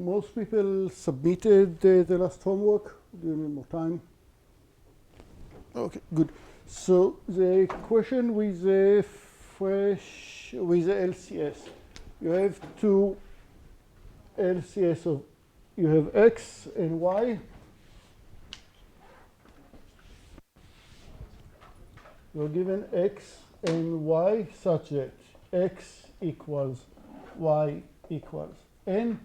most people submitted the last homework. Do you need more time? Okay, good. So the question with the LCS, you have two LCS of, you have x and y. You're given x and y such that x equals y equals n.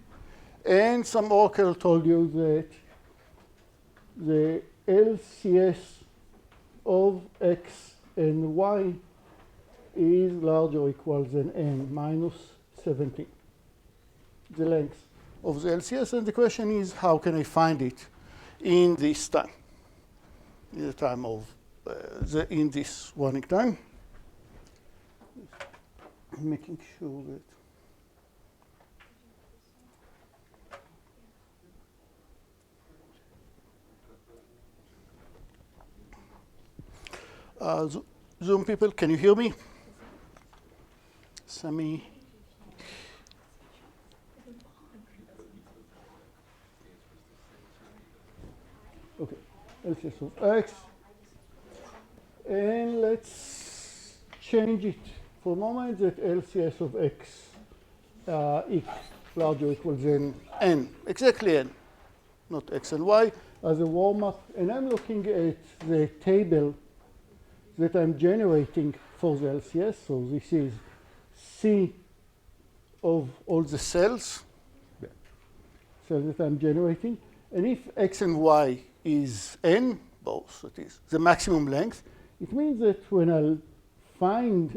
And some oracle told you that the LCS of x and y is larger or equal than n minus 17, the length of the LCS. And the question is, how can I find it in this time, in the time of in this running time? Making sure that Zoom people, can you hear me? Sami? Okay, LCS of x. And let's change it for a moment that LCS of x larger or equal than n, exactly n, not x and y, as a warm-up. And I'm looking at the table that I'm generating for the LCS. So this is C of all the cells that I'm generating. And if x and y is n, both, that is the maximum length, it means that when I'll run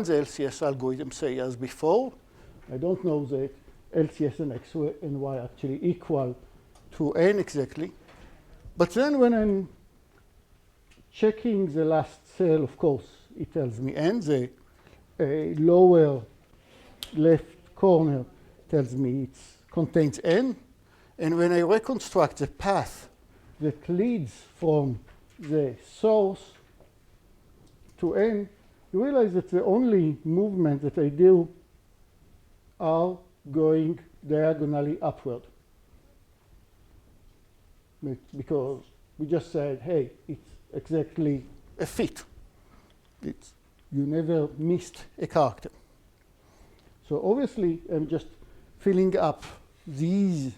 the LCS algorithm, say as before, I don't know that LCS and x and y actually equal to n exactly. But then when I'm checking the last cell, of course, it tells me n. The lower left corner tells me it contains n. And when I reconstruct the path that leads from the source to n, you realize that the only movement that I do are going diagonally upward. Because we just said, hey, it's exactly a fit. You never missed a character. So obviously, I'm just filling up these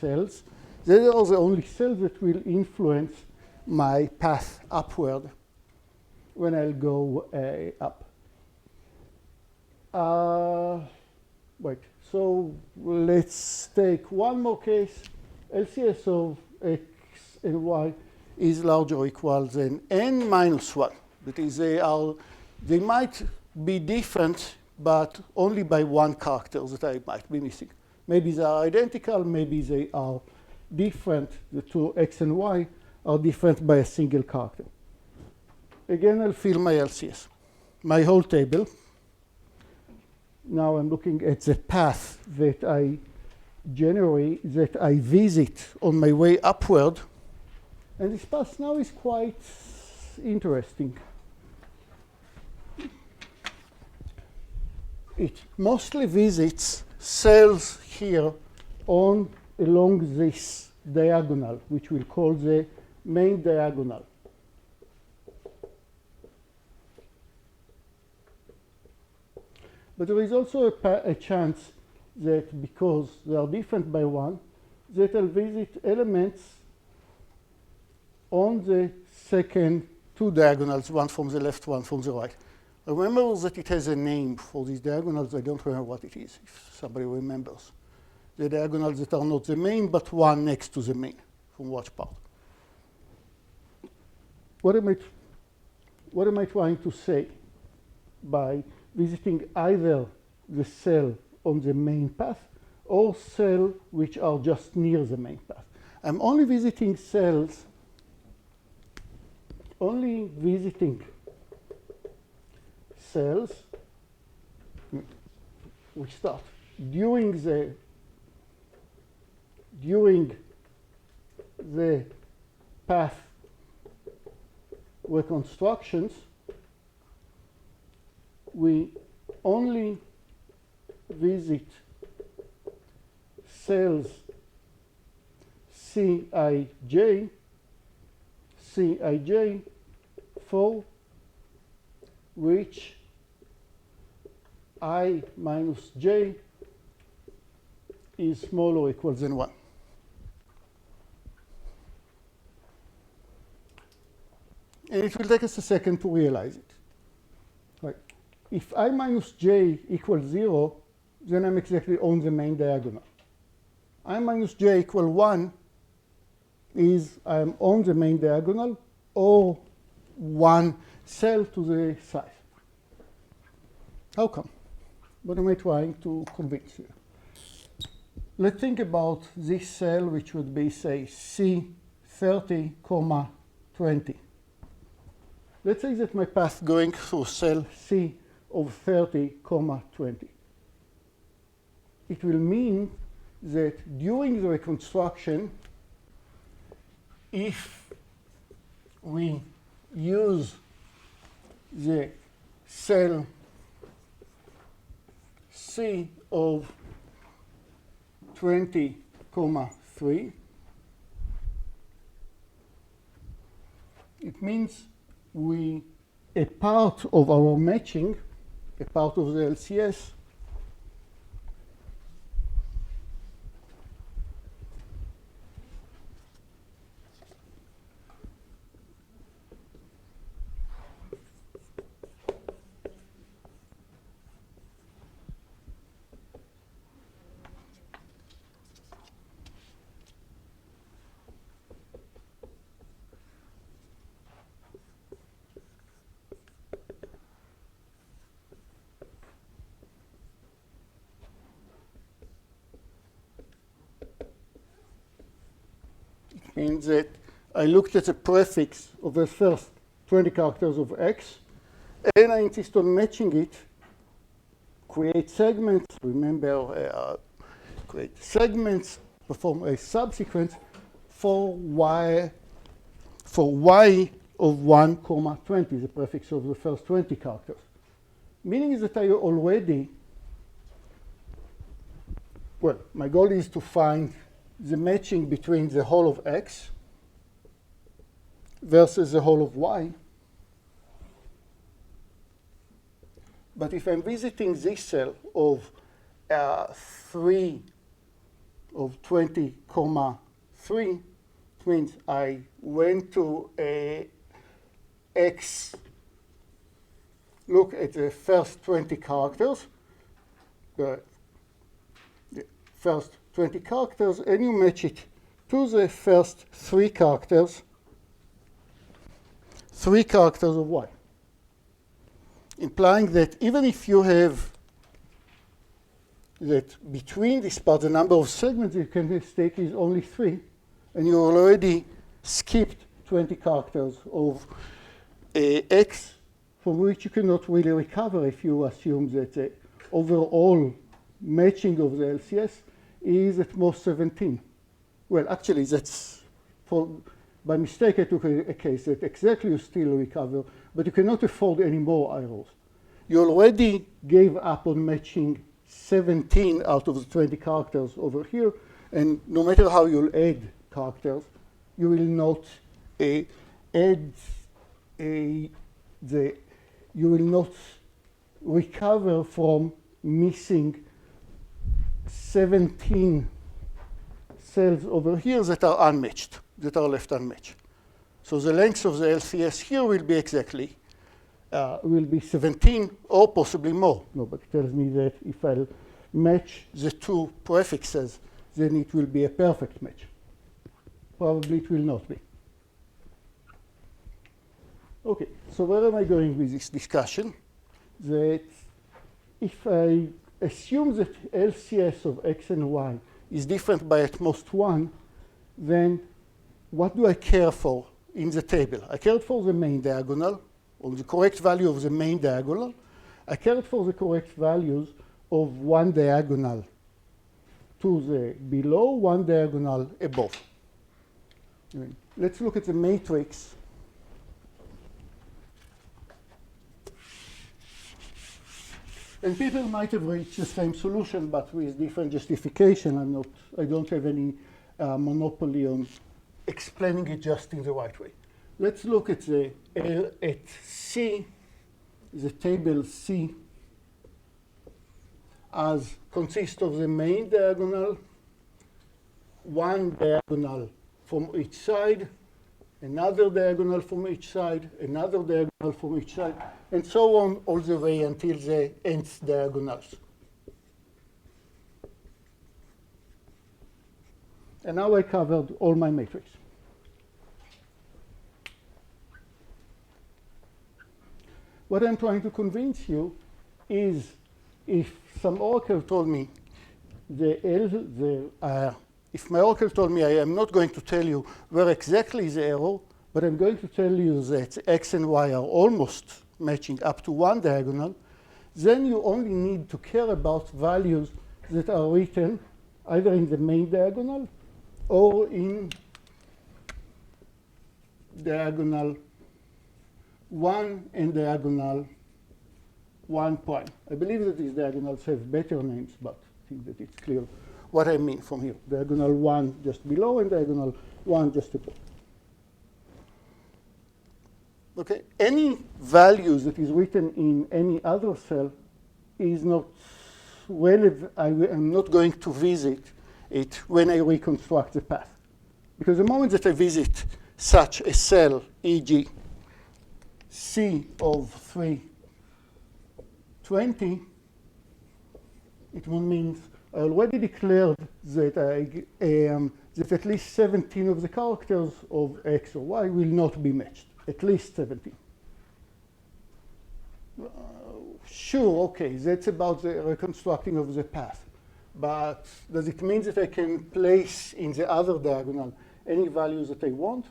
cells. They are the only cells that will influence my path upward when I'll go up. Wait, so let's take one more case. LCS of x and y is larger or equal than n minus 1. That is, they might be different, but only by one character that I might be missing. Maybe they are identical, maybe they are different. The two x and y are different by a single character. Again, I'll fill my LCS, my whole table. Now I'm looking at the path that I generate, that I visit on my way upward. And this path now is quite interesting. It mostly visits cells here along this diagonal, which we'll call the main diagonal. But there is also a chance that because they are different by one, that I'll visit elements on the second two diagonals, one from the left, one from the right. Remember that it has a name for these diagonals. I don't remember what it is, if somebody remembers. The diagonals that are not the main, but one next to the main, from which part. What am I trying to say by visiting either the cell on the main path or cells which are just near the main path? I'm only visiting cells, we start during the path reconstructions. We only visit cells Cij for which I minus j is smaller or equal than 1. And it will take us a second to realize it. Right. If I minus j equals 0, then I'm exactly on the main diagonal. I minus j equal 1 is I'm on the main diagonal or one cell to the side. How come? What am I trying to convince you? Let's think about this cell, which would be, say, C30, 20. Let's say that my path going through cell C of 30, 20. It will mean that during the reconstruction, if we use the cell C of 20, 3, it means a part of our matching, a part of the LCS, means that I looked at the prefix of the first 20 characters of X, and I insist on matching it, create segments, remember, create segments, perform a subsequence for y of 1, 20, the prefix of the first 20 characters. Meaning that I already, well, my goal is to find the matching between the whole of X versus the whole of Y. But if I'm visiting this cell of 3 of 20, 3, it means I went to X, look at the first 20 characters, the first 20 characters, and you match it to the first 3 characters of Y. Implying that even if you have that between this part, the number of segments you can take is only 3, and you already skipped 20 characters of X, from which you cannot really recover if you assume that the overall matching of the LCS is at most 17. Well, actually, that's by mistake I took a case that exactly you still recover, but you cannot afford any more errors. You already gave up on matching 17 out of the 20 characters over here, and no matter how you'll add characters, you will not you will not recover from missing 17 cells over here that are unmatched, that are left unmatched. So the length of the LCS here will be exactly, will be 17 or possibly more. Nobody tells me that if I'll match the two prefixes, then it will be a perfect match. Probably it will not be. Okay, so where am I going with this discussion? That if I assume that LCS of X and Y is different by at most 1, then what do I care for in the table? I cared for the main diagonal, or the correct value of the main diagonal. I cared for the correct values of one diagonal to the below, one diagonal above. Let's look at the matrix. And people might have reached the same solution, but with different justification. I don't have any monopoly on explaining it just in the right way. Let's look at C, the table C, as consists of the main diagonal, one diagonal from each side, another diagonal from each side, another diagonal from each side, and so on all the way until the nth diagonals. And now I covered all my matrix. What I'm trying to convince you is if some oracle told me if my oracle told me I am not going to tell you where exactly is the error, but I'm going to tell you that x and y are almost matching up to one diagonal, then you only need to care about values that are written either in the main diagonal or in diagonal 1 and diagonal 1 prime. I believe that these diagonals have better names, but I think that it's clear what I mean from here. Diagonal 1 just below and diagonal 1 just above. Okay, any value that is written in any other cell is not relevant. I am not going to visit it when I reconstruct the path. Because the moment that I visit such a cell, e.g. C of 320, it means I already declared that, that at least 17 of the characters of x or y will not be matched. At least 17. Sure, okay, that's about the reconstructing of the path. But does it mean that I can place in the other diagonal any values that I want?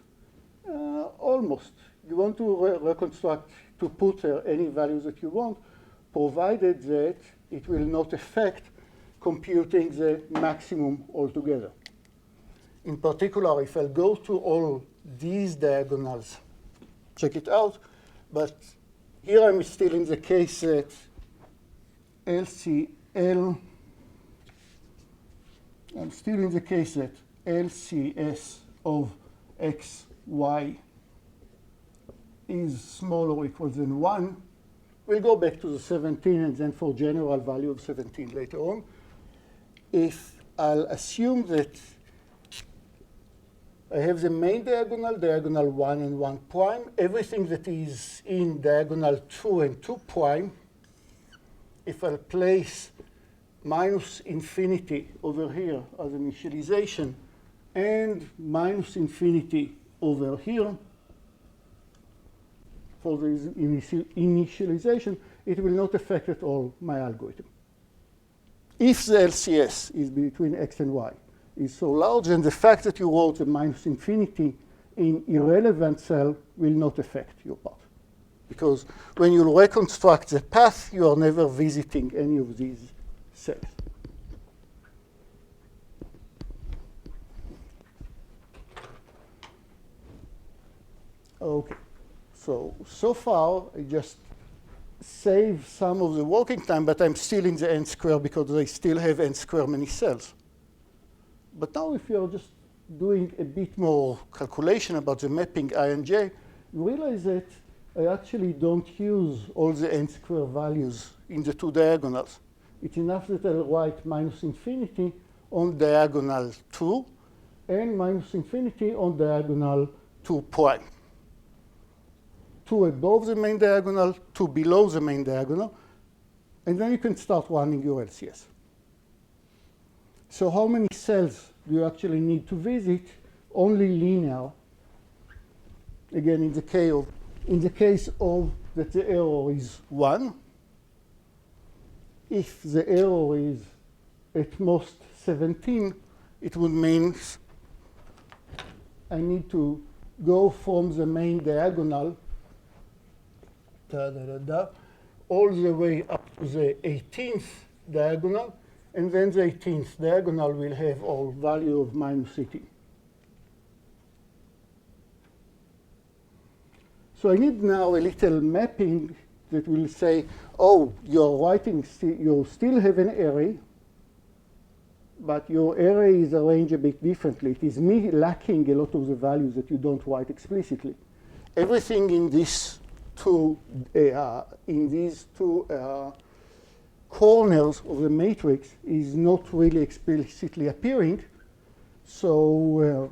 Almost. You want to reconstruct, to put there any values that you want, provided that it will not affect computing the maximum altogether. In particular, if I go to all these diagonals, check it out, but here I'm still in the case that LCL, I'm still in the case that LCS of x, y is small or equal than 1. We'll go back to the 17 and then for general value of 17 later on. If I'll assume that I have the main diagonal, diagonal 1 and 1 prime, everything that is in diagonal 2 and 2 prime, if I'll place minus infinity over here as initialization and minus infinity over here for the initialization, it will not affect at all my algorithm. If the LCS is between x and y is so large, then the fact that you wrote the minus infinity in irrelevant cell will not affect your path. Because when you reconstruct the path, you are never visiting any of these cells. Okay, so far I just save some of the working time, but I'm still in the n square because I still have n square many cells. But now if you're just doing a bit more calculation about the mapping I and j, you realize that I actually don't use all the n square values in the two diagonals. It's enough that I'll write minus infinity on diagonal 2 and minus infinity on diagonal 2 prime. 2 above the main diagonal, 2 below the main diagonal, and then you can start running your LCS. So how many cells do you actually need to visit? Only linear. Again, in the case of that the error is 1. If the error is at most 17, it would mean I need to go from the main diagonal all the way up to the 18th diagonal, and then the 18th diagonal will have all value of minus 18. So I need now a little mapping that will say, oh, you still have an array, but your array is arranged a bit differently. It is lacking a lot of the values that you don't write explicitly. Everything in these two corners of the matrix is not really explicitly appearing, so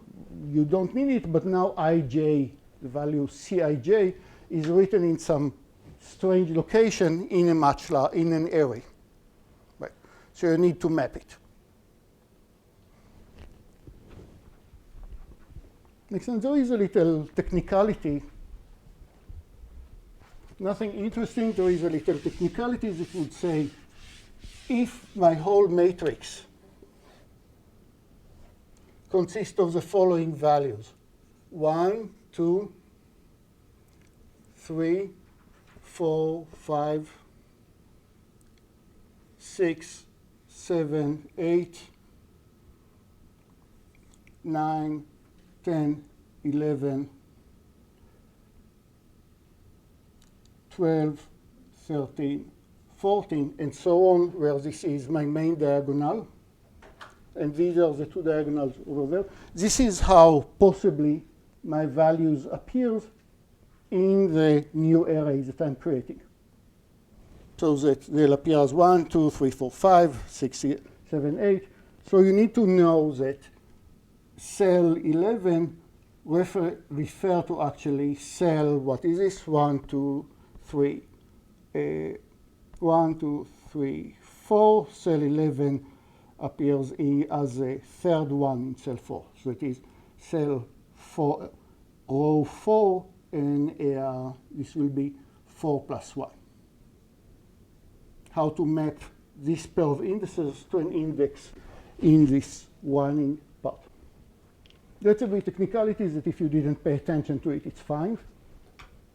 you don't need it. But now ij, the value Cij, is written in some strange location in an array. Right. So you need to map it. Makes sense. There is a little technicality. Nothing interesting. There is a little technicality that would say, if my whole matrix consists of the following values: 1, 2, 3, 4, 5, 6, 7, 8, 9, 10, 11, 12, 13, 14, and so on, where this is my main diagonal, and these are the two diagonals over there. This is how possibly my values appears in the new array that I'm creating. So that they'll appear as 1, 2, 3, 4, 5, 6, 7, 8. So you need to know that cell 11 refer to actually cell, what is this? 1, 2, 3. 1, 2, 3, 4. Cell 11 appears as a third one in cell 4. So it is cell 4, row 4, and this will be 4 plus 1. How to map this pair of indices to an index in this one part. That's a bit technicalities that if you didn't pay attention to it, it's fine.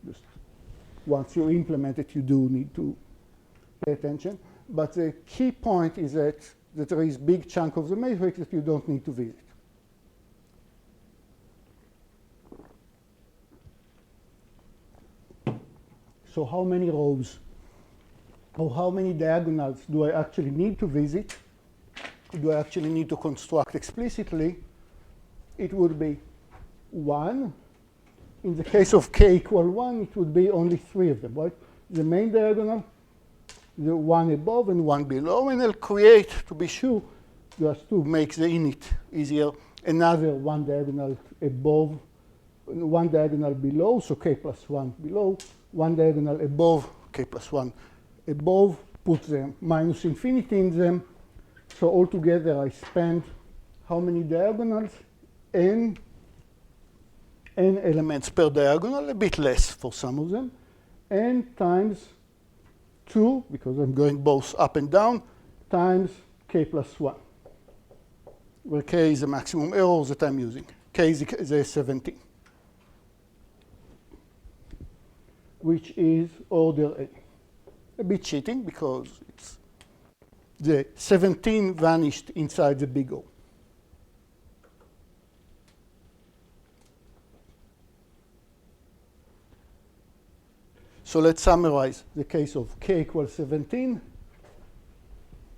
Just once you implement it, you do need to pay attention. But the key point is that there is a big chunk of the matrix that you don't need to visit. So how many rows or how many diagonals do I actually need to visit? Do I actually need to construct explicitly? It would be 1. In the case of k equal 1, it would be only 3 of them, right? The main diagonal, the one above and one below, and I'll create, to be sure, just to make the init easier, another one diagonal above, one diagonal below, so k plus 1 below, one diagonal above, k plus 1 above, put the minus infinity in them. So altogether I spend how many diagonals? N elements per diagonal, a bit less for some of them, n times 2, because I'm going both up and down, times k plus 1, where k is the maximum error that I'm using. K is the 17, which is order n. A bit cheating, because it's the 17 vanished inside the big O. So let's summarize the case of k equals 17.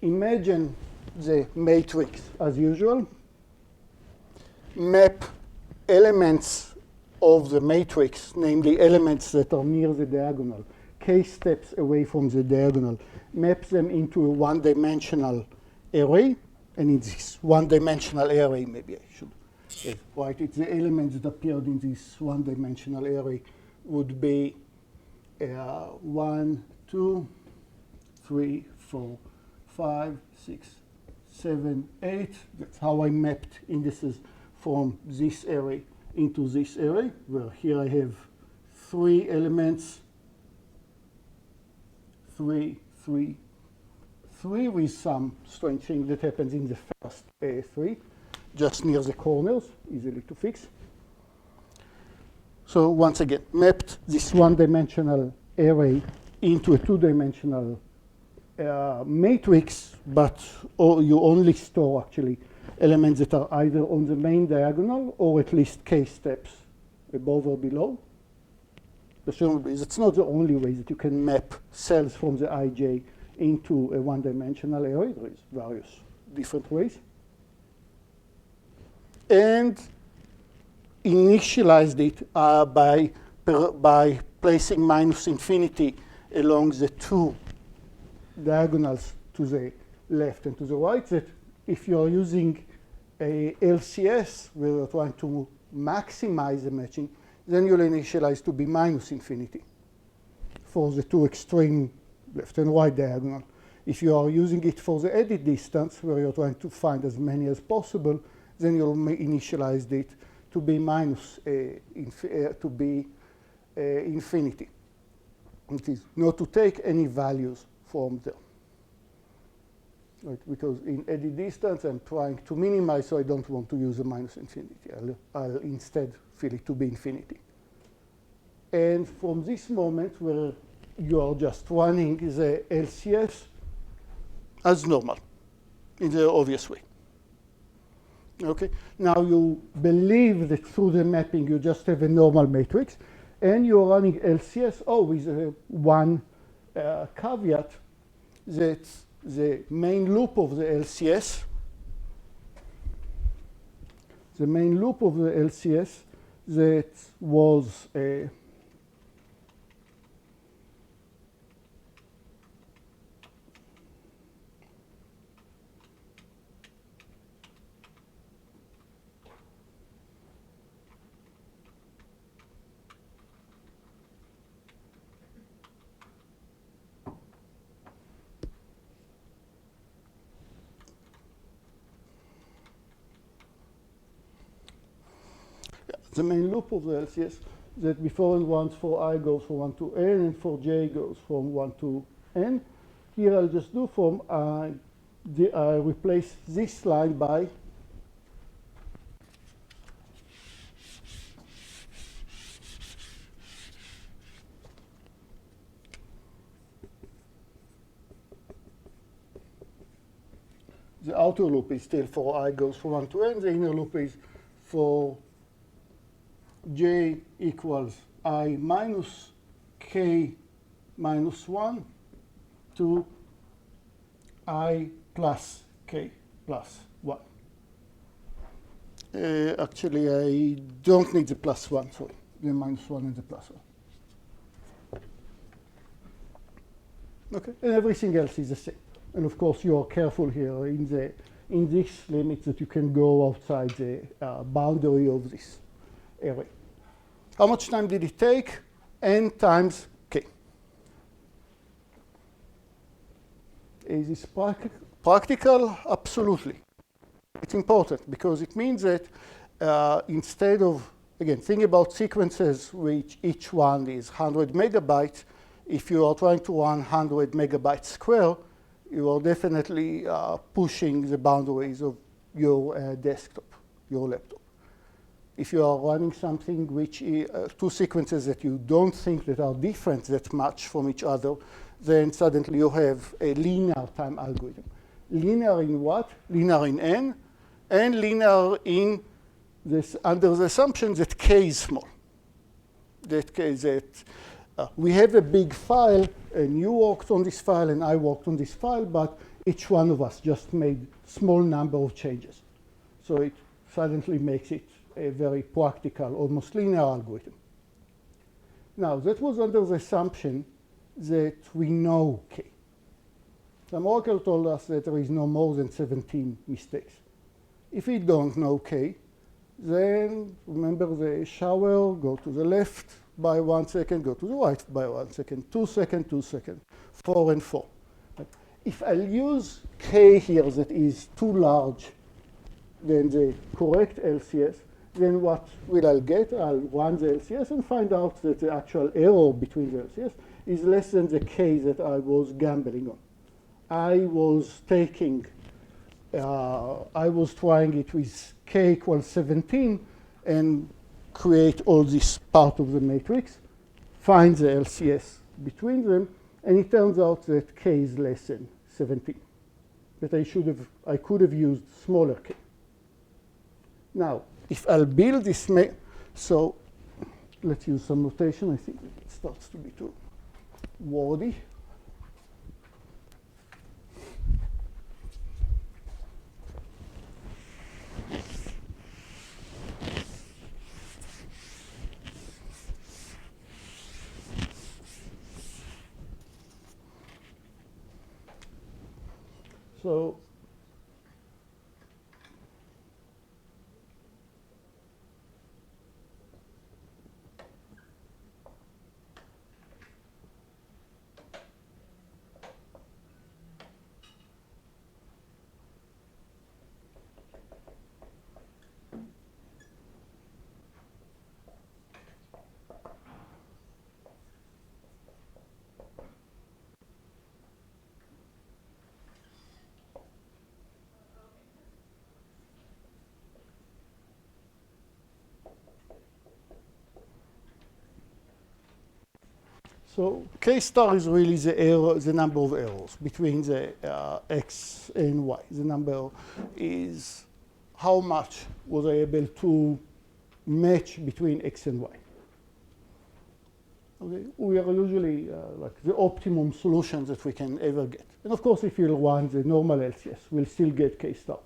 Imagine the matrix as usual. Map elements of the matrix, namely elements that are near the diagonal, k steps away from the diagonal. Map them into a one-dimensional array. And in this one-dimensional array, maybe I should write it. The elements that appeared in this one-dimensional array would be 1, 2, 3, 4, 5, 6, 7, 8. That's how I mapped indices from this array into this array, where here I have 3 elements, 3, 3, 3, with some strange thing that happens in the first 3, just near the corners, easily to fix. So once again, mapped this one-dimensional array into a two-dimensional matrix, but you only store actually elements that are either on the main diagonal or at least k steps above or below. presumably that's not the only way that you can map cells from the IJ into a one-dimensional array. There is various different ways. And initialized it by placing minus infinity along the two diagonals to the left and to the right, that if you're using a LCS where you're trying to maximize the matching, then you'll initialize to be minus infinity for the two extreme left and right diagonal. If you are using it for the edit distance, where you're trying to find as many as possible, then you'll initialize it to be infinity. It is not to take any values from there. Right, because in edit distance, I'm trying to minimize, so I don't want to use a minus infinity. I'll instead fill it to be infinity. And from this moment where you are just running the LCS as normal, in the obvious way. Okay, now you believe that through the mapping you just have a normal matrix, and you're running LCS, with one caveat, that the main loop of the LCS, that was the main loop of the LCS, that before and once for I goes from 1 to n and for j goes from 1 to n. Here I'll just do from I replace this line by the outer loop is still for I goes from 1 to n. The inner loop is for j equals I minus k minus 1 to I plus k plus 1. Actually, I don't need the plus 1, sorry, the minus 1 and the plus 1. Okay, and everything else is the same. And of course, you are careful here in this limit that you can go outside the boundary of this array. How much time did it take? N times k. Is this practical? Absolutely. It's important because it means that instead of, again, think about sequences which each one is 100 megabytes. If you are trying to run 100 megabytes square, you are definitely pushing the boundaries of your desktop, your laptop. If you are running something which two sequences that you don't think that are different that much from each other, then suddenly you have a linear time algorithm. Linear in what? Linear in n, and linear in this under the assumption that k is small. We have a big file, and you worked on this file, and I worked on this file, but each one of us just made small number of changes. So it suddenly makes it a very practical, almost linear algorithm. Now, that was under the assumption that we know k. Some Oracle told us that there is no more than 17 mistakes. If we don't know k, then remember the shower, go to the left by 1 second, go to the right by 1 second, 2 seconds, 2 seconds, 4 and 4. If I'll use k here that is too large than the correct LCS, then what will I get? I'll run the LCS and find out that the actual error between the LCS is less than the k that I was gambling on. I was trying it with k equals 17 and create all this part of the matrix, find the LCS between them, and it turns out that k is less than 17. That I could have used smaller k. Now, if I'll build this, so let's use some notation. I think it starts to be too wordy. So So k star is really the error, the number of errors between the x and y. The number is how much was I able to match between x and y. Okay, we are usually like the optimum solution that we can ever get. And of course, if you run the normal LCS, we'll still get k star.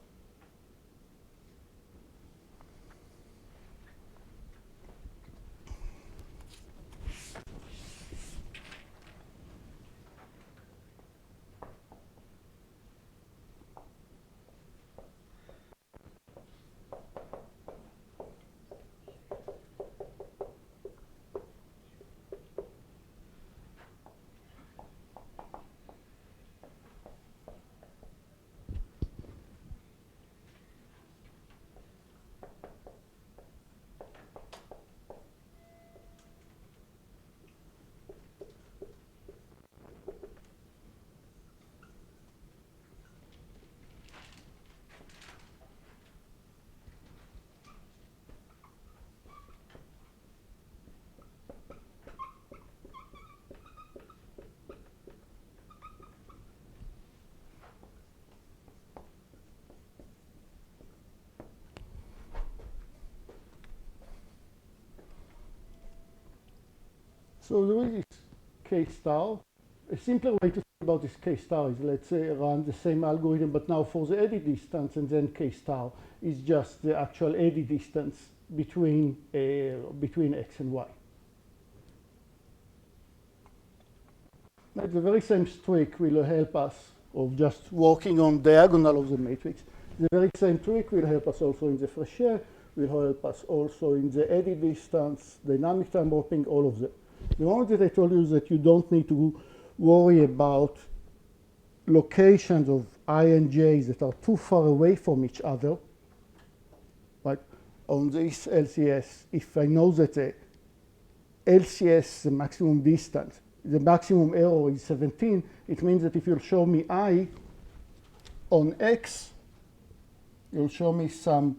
So there is this k star. A simpler way to think about this k star is, let's say, run the same algorithm, but now for the eddy distance, and then k star is just the actual eddy distance between x and y. Now, the very same trick will help us of just working on diagonal of the matrix. The very same trick will help us also in the Frechet, will help us also in the eddy distance, dynamic time warping, all of them. The moment that I told you that you don't need to worry about locations of I and j that are too far away from each other, right? On this LCS, if I know that the LCS, the maximum distance, the maximum error is 17, it means that if you'll show me I on x, you'll show me some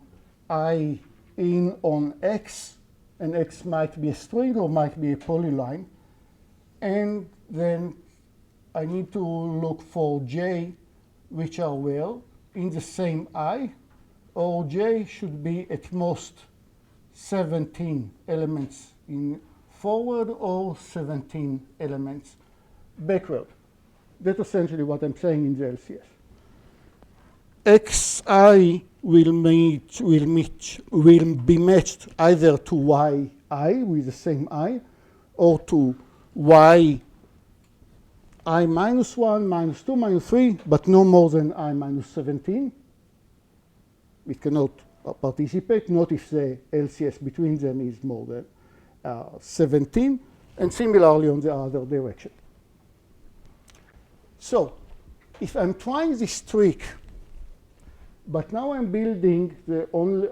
I in on x, and x might be a string or might be a polyline. And then I need to look for j, which are where? In the same I, or j should be at most 17 elements in forward or 17 elements backward. That's essentially what I'm saying in the LCS. xi will be matched either to yi with the same I, or to yi minus 1, minus 2, minus 3, but no more than I minus 17. It cannot participate, not if the LCS between them is more than 17, and similarly on the other direction. So if I'm trying this trick, but now I'm building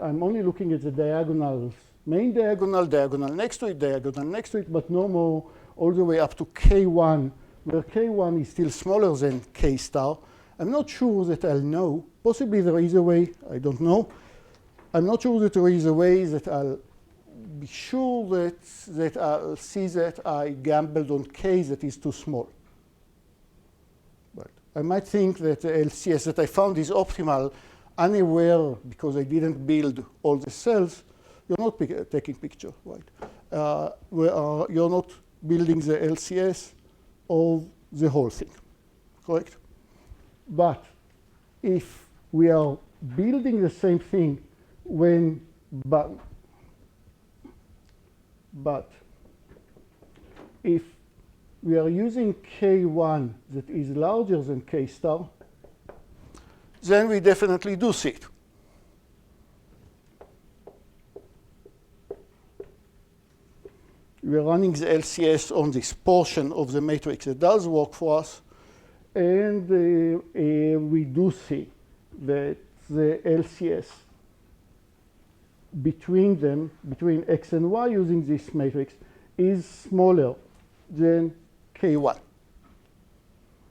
I'm only looking at the diagonals, main diagonal, diagonal next to it, diagonal next to it, but no more all the way up to k1, where k1 is still smaller than k star. I'm not sure that I'll know. Possibly there is a way, I don't know. I'm not sure that there is a way that I'll be sure that I'll see that I gambled on k that is too small. But I might think that the LCS that I found is optimal unaware because I didn't build all the cells. You're not taking picture, right? you're not building the LCS of the whole thing, correct? But if we are building the same thing but if we are using K1 that is larger than K star, then we definitely do see it. We're running the LCS on this portion of the matrix that does work for us, and we do see that the LCS between them, between x and y using this matrix, is smaller than K1.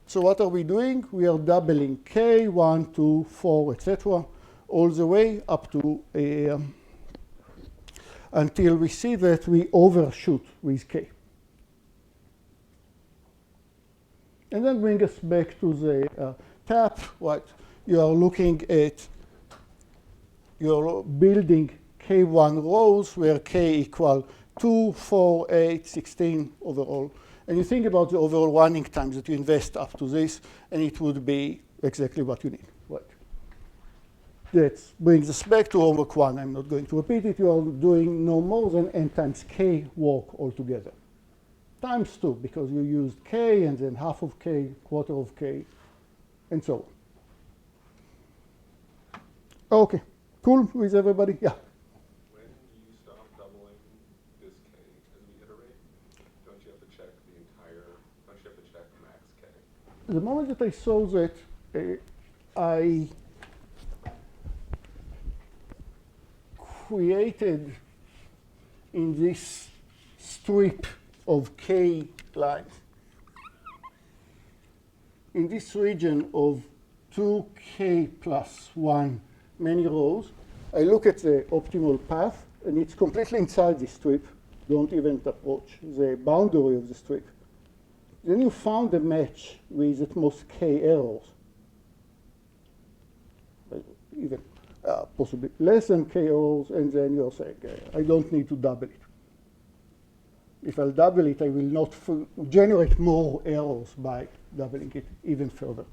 So what are we doing? We are doubling K, 1, 2, 4, etc., all the way up to until we see that we overshoot with K. And then bring us back to the tap. What you are looking at, you're building K1 rows where K equal 2, 4, 8, 16 overall. And you think about the overall running time that you invest up to this, and it would be exactly what you need. Right. That brings us back to homework 1. I'm not going to repeat it. You are doing no more than n times K work altogether. Times 2, because you used K, and then half of K, quarter of K, and so on. OK, cool with everybody? Yeah. When do you stop doubling this K as we iterate? Don't you have to check the entire, don't you have to check max K? The moment that I saw that, I created in this strip of K lines, in this region of 2K plus 1 many rows, I look at the optimal path, and it's completely inside this strip. Don't even approach the boundary of the strip. Then you found a match with at most K errors, even possibly less than K errors, and then you're saying, I don't need to double it. If I'll double it, I will not generate more errors by doubling it even further.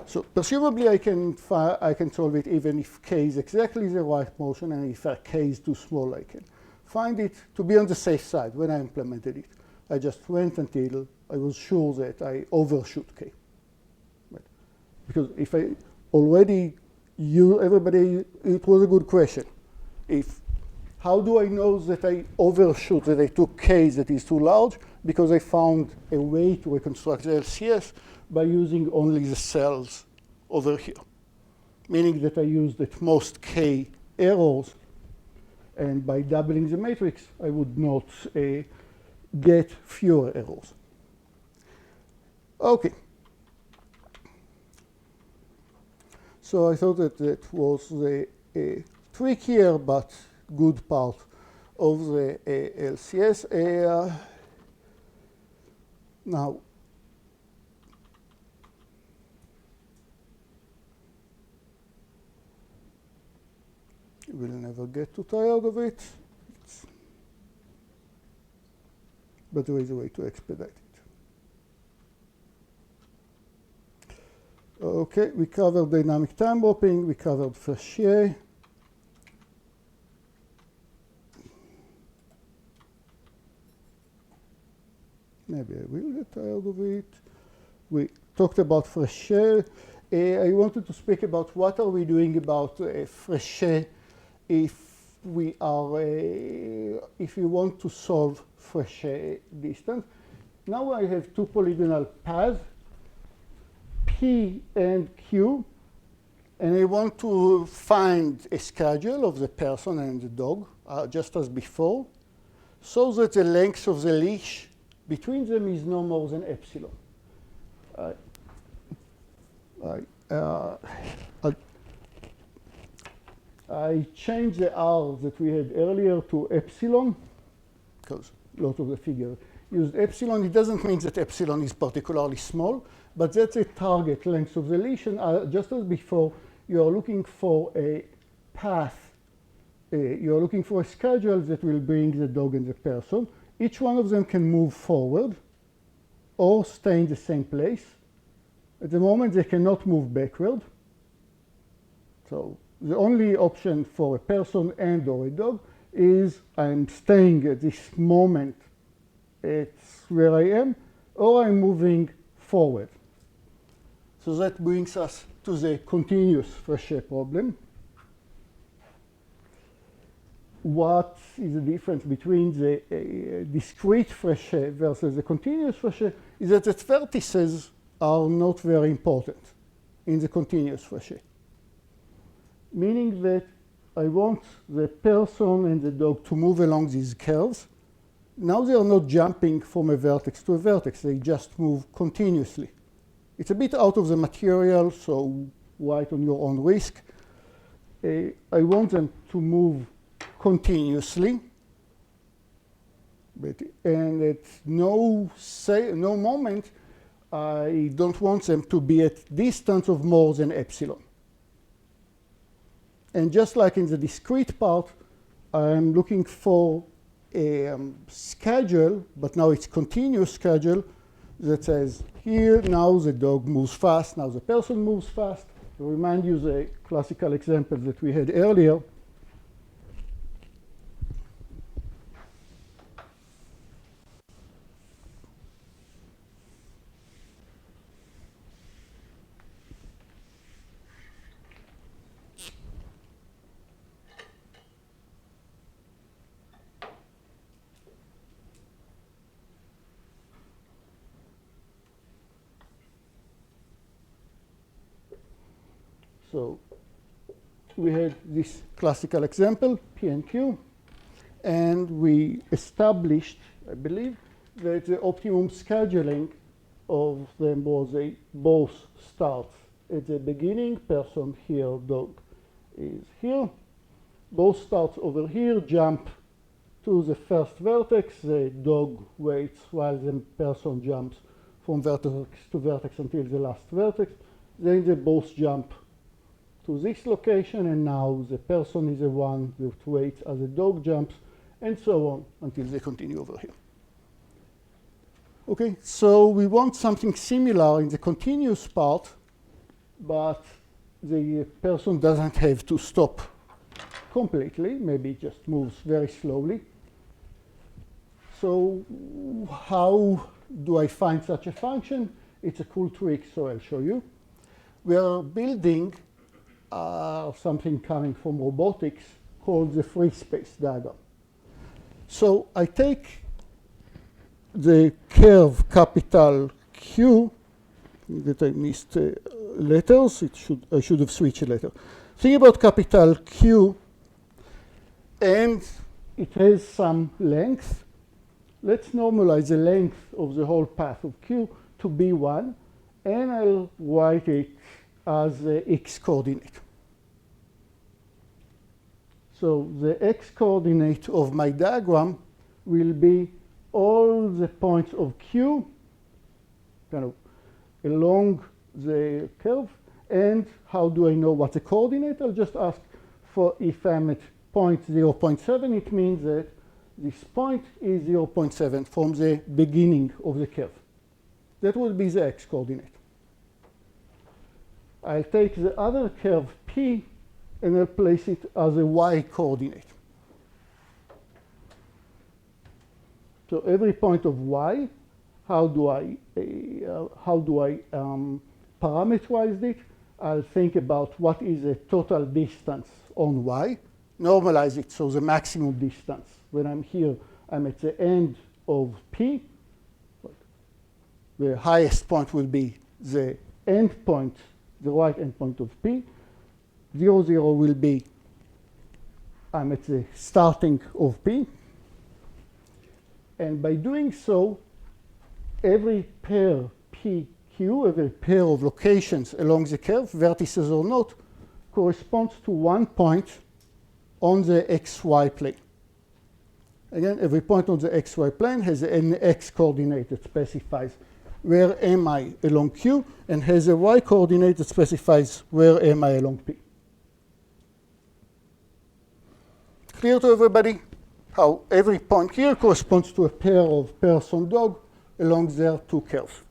So presumably I can solve it even if K is exactly the right motion, and if K is too small, I can find it to be on the safe side. When I implemented it, I just went until I was sure that I overshoot K. Right. Because if I already everybody, it was a good question. How do I know that I overshoot, that I took K that is too large? Because I found a way to reconstruct the LCS by using only the cells over here, meaning that I used at most K errors, and by doubling the matrix, I would not get fewer errors. OK. So I thought that that was the trickier but good part of the LCS. Now, we'll never get too tired of it, but there is a way to expedite it. OK, we covered dynamic time warping. We covered Fréchet. Maybe I will get tired of it. We talked about Fréchet. I wanted to speak about what are we doing about Fréchet if we want to solve Fréchet distance. Now I have two polygonal paths, P and Q, and I want to find a schedule of the person and the dog, just as before, so that the length of the leash between them is no more than epsilon. I changed the R that we had earlier to epsilon, because a lot of the figure used epsilon. It doesn't mean that epsilon is particularly small, but that's a target length of the leash. And just as before, you are looking for a path you're looking for a schedule that will bring the dog and the person. Each one of them can move forward or stay in the same place. At the moment, they cannot move backward. So the only option for a person and or a dog is I'm staying at this moment at where I am, or I'm moving forward. So that brings us to the continuous Frechet problem. What is the difference between the discrete Frechet versus the continuous Frechet is that the vertices are not very important in the continuous Frechet. Meaning that I want the person and the dog to move along these curves. Now they are not jumping from a vertex to a vertex, they just move continuously. It's a bit out of the material, so write on your own risk. I want them to move continuously, and at no moment I don't want them to be at distance of more than epsilon. And just like in the discrete part, I'm looking for a schedule, but now it's continuous schedule that says here now the dog moves fast, now the person moves fast. To remind you the classical example that we had earlier. So we had this classical example, P and Q, and we established, I believe, that the optimum scheduling of them was they both start at the beginning, person here, dog is here. Both starts over here, jump to the first vertex, the dog waits while the person jumps from vertex to vertex until the last vertex. Then they both jump to this location, and now the person is the one that waits as the dog jumps, and so on until they continue over here. Okay, so we want something similar in the continuous part, but the person doesn't have to stop completely. Maybe it just moves very slowly. So how do I find such a function? It's a cool trick, so I'll show you. We are building something coming from robotics called the free space diagram. So I take the curve capital Q, that I missed letters, I should have switched a letter. Think about capital Q, and it has some length. Let's normalize the length of the whole path of Q to B1, and I'll write it as the x coordinate. So the x coordinate of my diagram will be all the points of Q kind of along the curve. And how do I know what the coordinate? I'll just ask for if I'm at point 0.7, it means that this point is 0.7 from the beginning of the curve. That would be the x coordinate. I'll take the other curve P and I'll place it as a y coordinate. So every point of y, how do I parameterize it? I'll think about what is the total distance on y, normalize it so the maximum distance. When I'm here, I'm at the end of P. The highest point will be the end point, the right end point of P. 0, 0 will be I'm at the starting of P. And by doing so, every pair PQ, every pair of locations along the curve, vertices or not, corresponds to one point on the xy plane. Again, every point on the xy plane has an x coordinate that specifies where am I along Q, and has a y coordinate that specifies where am I along P. clear to everybody how every point here corresponds to a pair of person dog along their two curves.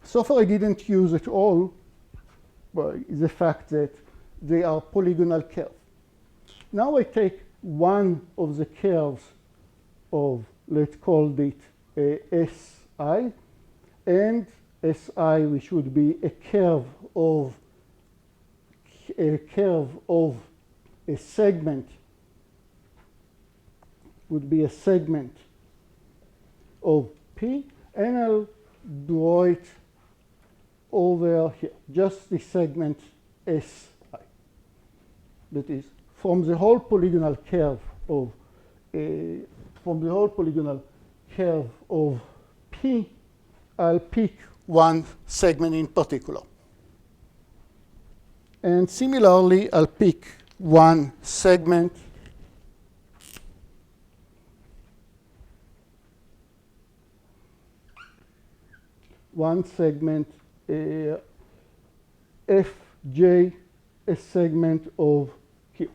So far I didn't use at all the fact that they are polygonal curves. Now I take one of the curves of, let's call it SI, and SI, which would be a curve of a segment, would be a segment of P, and I'll draw it over here, just the segment SI. That is, from the whole polygonal curve of P, I'll pick one segment in particular. And similarly, I'll pick one segment Fj, a segment of Q.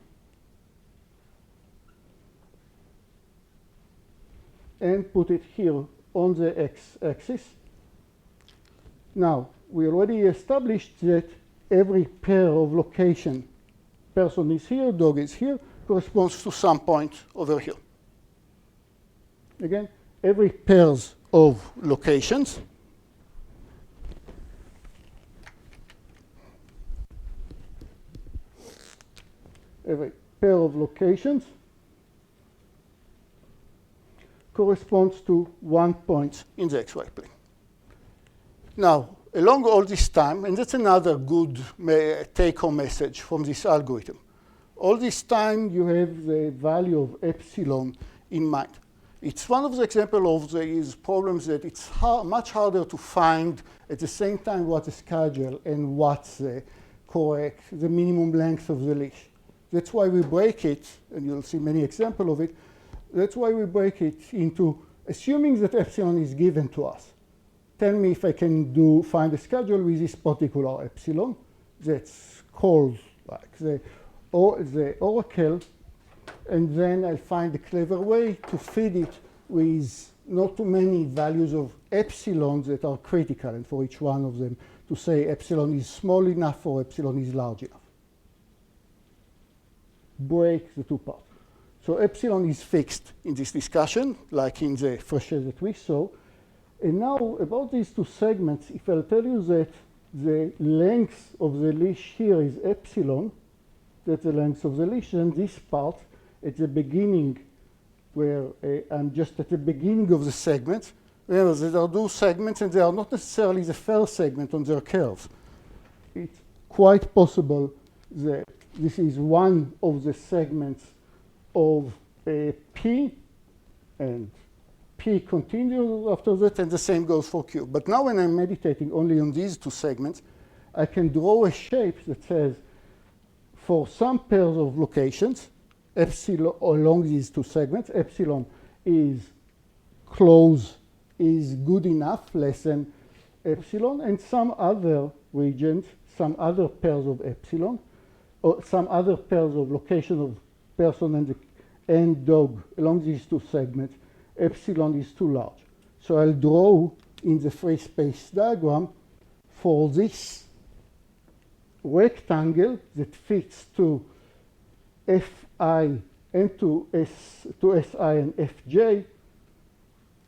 And put it here on the x-axis. Now, we already established that every pair of location, person is here, dog is here, corresponds to some point over here. Again, every pairs of locations corresponds to one point in the xy plane. Now, along all this time, and that's another good take-home message from this algorithm, all this time you have the value of epsilon in mind. It's one of the examples of these problems that it's much harder to find at the same time what's the schedule and what's the minimum length of the leash. That's why we break it, and you'll see many examples of it. That's why we break it into assuming that epsilon is given to us. Tell me if I can find a schedule with this particular epsilon that's called like the oracle, and then I'll find a clever way to feed it with not too many values of epsilon that are critical, and for each one of them to say epsilon is small enough or epsilon is large enough. Break the two parts. So epsilon is fixed in this discussion, like in the Frechet that we saw. And now about these two segments, if I'll tell you that the length of the leash here is epsilon, that's the length of the leash, and this part at the beginning, where I'm just at the beginning of the segment, remember there are two segments and they are not necessarily the first segment on their curves. It's quite possible that this is one of the segments of P, and P continues after that, and the same goes for Q. But now when I'm meditating only on these two segments, I can draw a shape that says for some pairs of locations, epsilon along these two segments, epsilon is close, is good enough, less than epsilon, and some other regions, some other pairs of epsilon, or some other pairs of location of person and dog along these two segments, epsilon is too large. So I'll draw in the free space diagram for this rectangle that fits to Fi and to Si and Fj,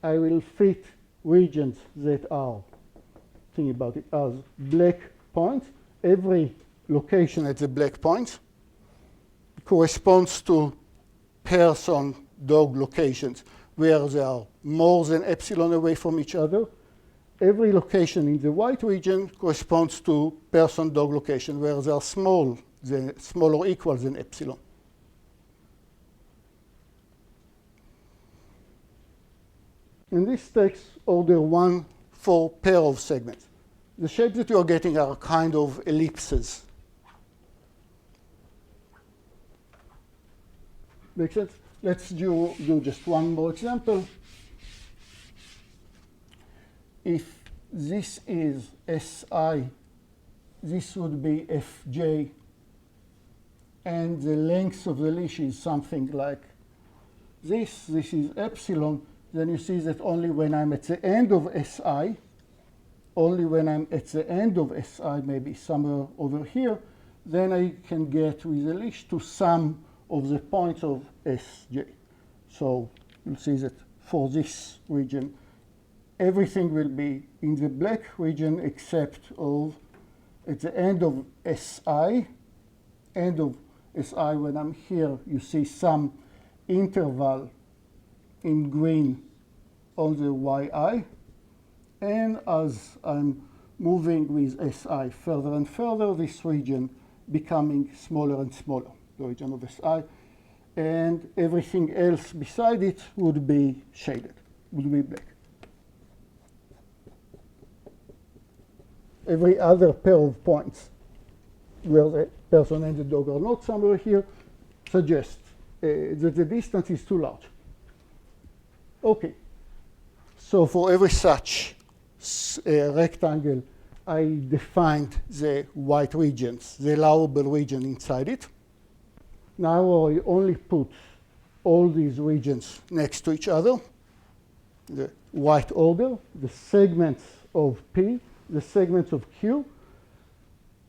I will fit regions that are, think about it, as black points. Every location at the black point corresponds to person dog locations where they are more than epsilon away from each other. Every location in the white region corresponds to person dog location where they are small or equal than epsilon. And this takes order 1 for pair of segments. The shapes that you are getting are kind of ellipses. Makes sense? Let's do just one more example. If this is Si this would be fj, and the length of the leash is something like this. This is epsilon. Then you see that only when I'm at the end of Si, only when I'm at the end of Si, maybe somewhere over here, then I can get with the leash to sum of the points of Sj. So you'll see that for this region, everything will be in the black region except of at the end of Si, when I'm here, you see some interval in green on the yi, and as I'm moving with Si further and further, this region becoming smaller and smaller, the region of Si, and everything else beside it would be shaded, would be black. Every other pair of points where the person and the dog are not somewhere here suggests that the distance is too large. Okay, so for every such rectangle, I defined the white regions, the allowable region inside it. Now I only put all these regions next to each other, the white order, the segments of P, the segments of Q,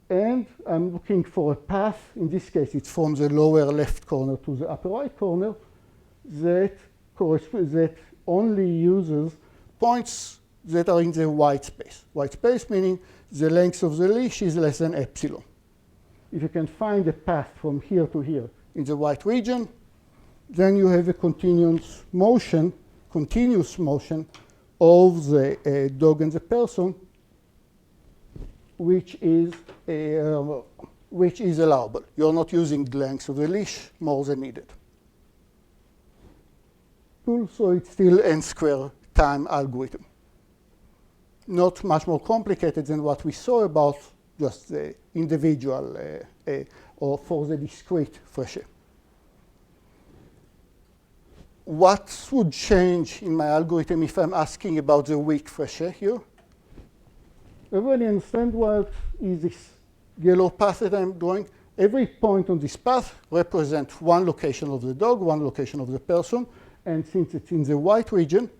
and I'm looking for a path. In this case, it's from the lower left corner to the upper right corner that only uses points that are in the white space. White space meaning the length of the leash is less than epsilon. If you can find a path from here to here in the white region, then you have a continuous motion of the dog and the person, which is allowable. You're not using the length of the leash more than needed. Cool, so it's still n² time algorithm. Not much more complicated than what we saw about just the individual or for the discrete Frechet. What would change in my algorithm if I'm asking about the weak Frechet here? Everybody understand what is this yellow path that I'm drawing? Every point on this path represents one location of the dog, one location of the person. And since it's in the white region,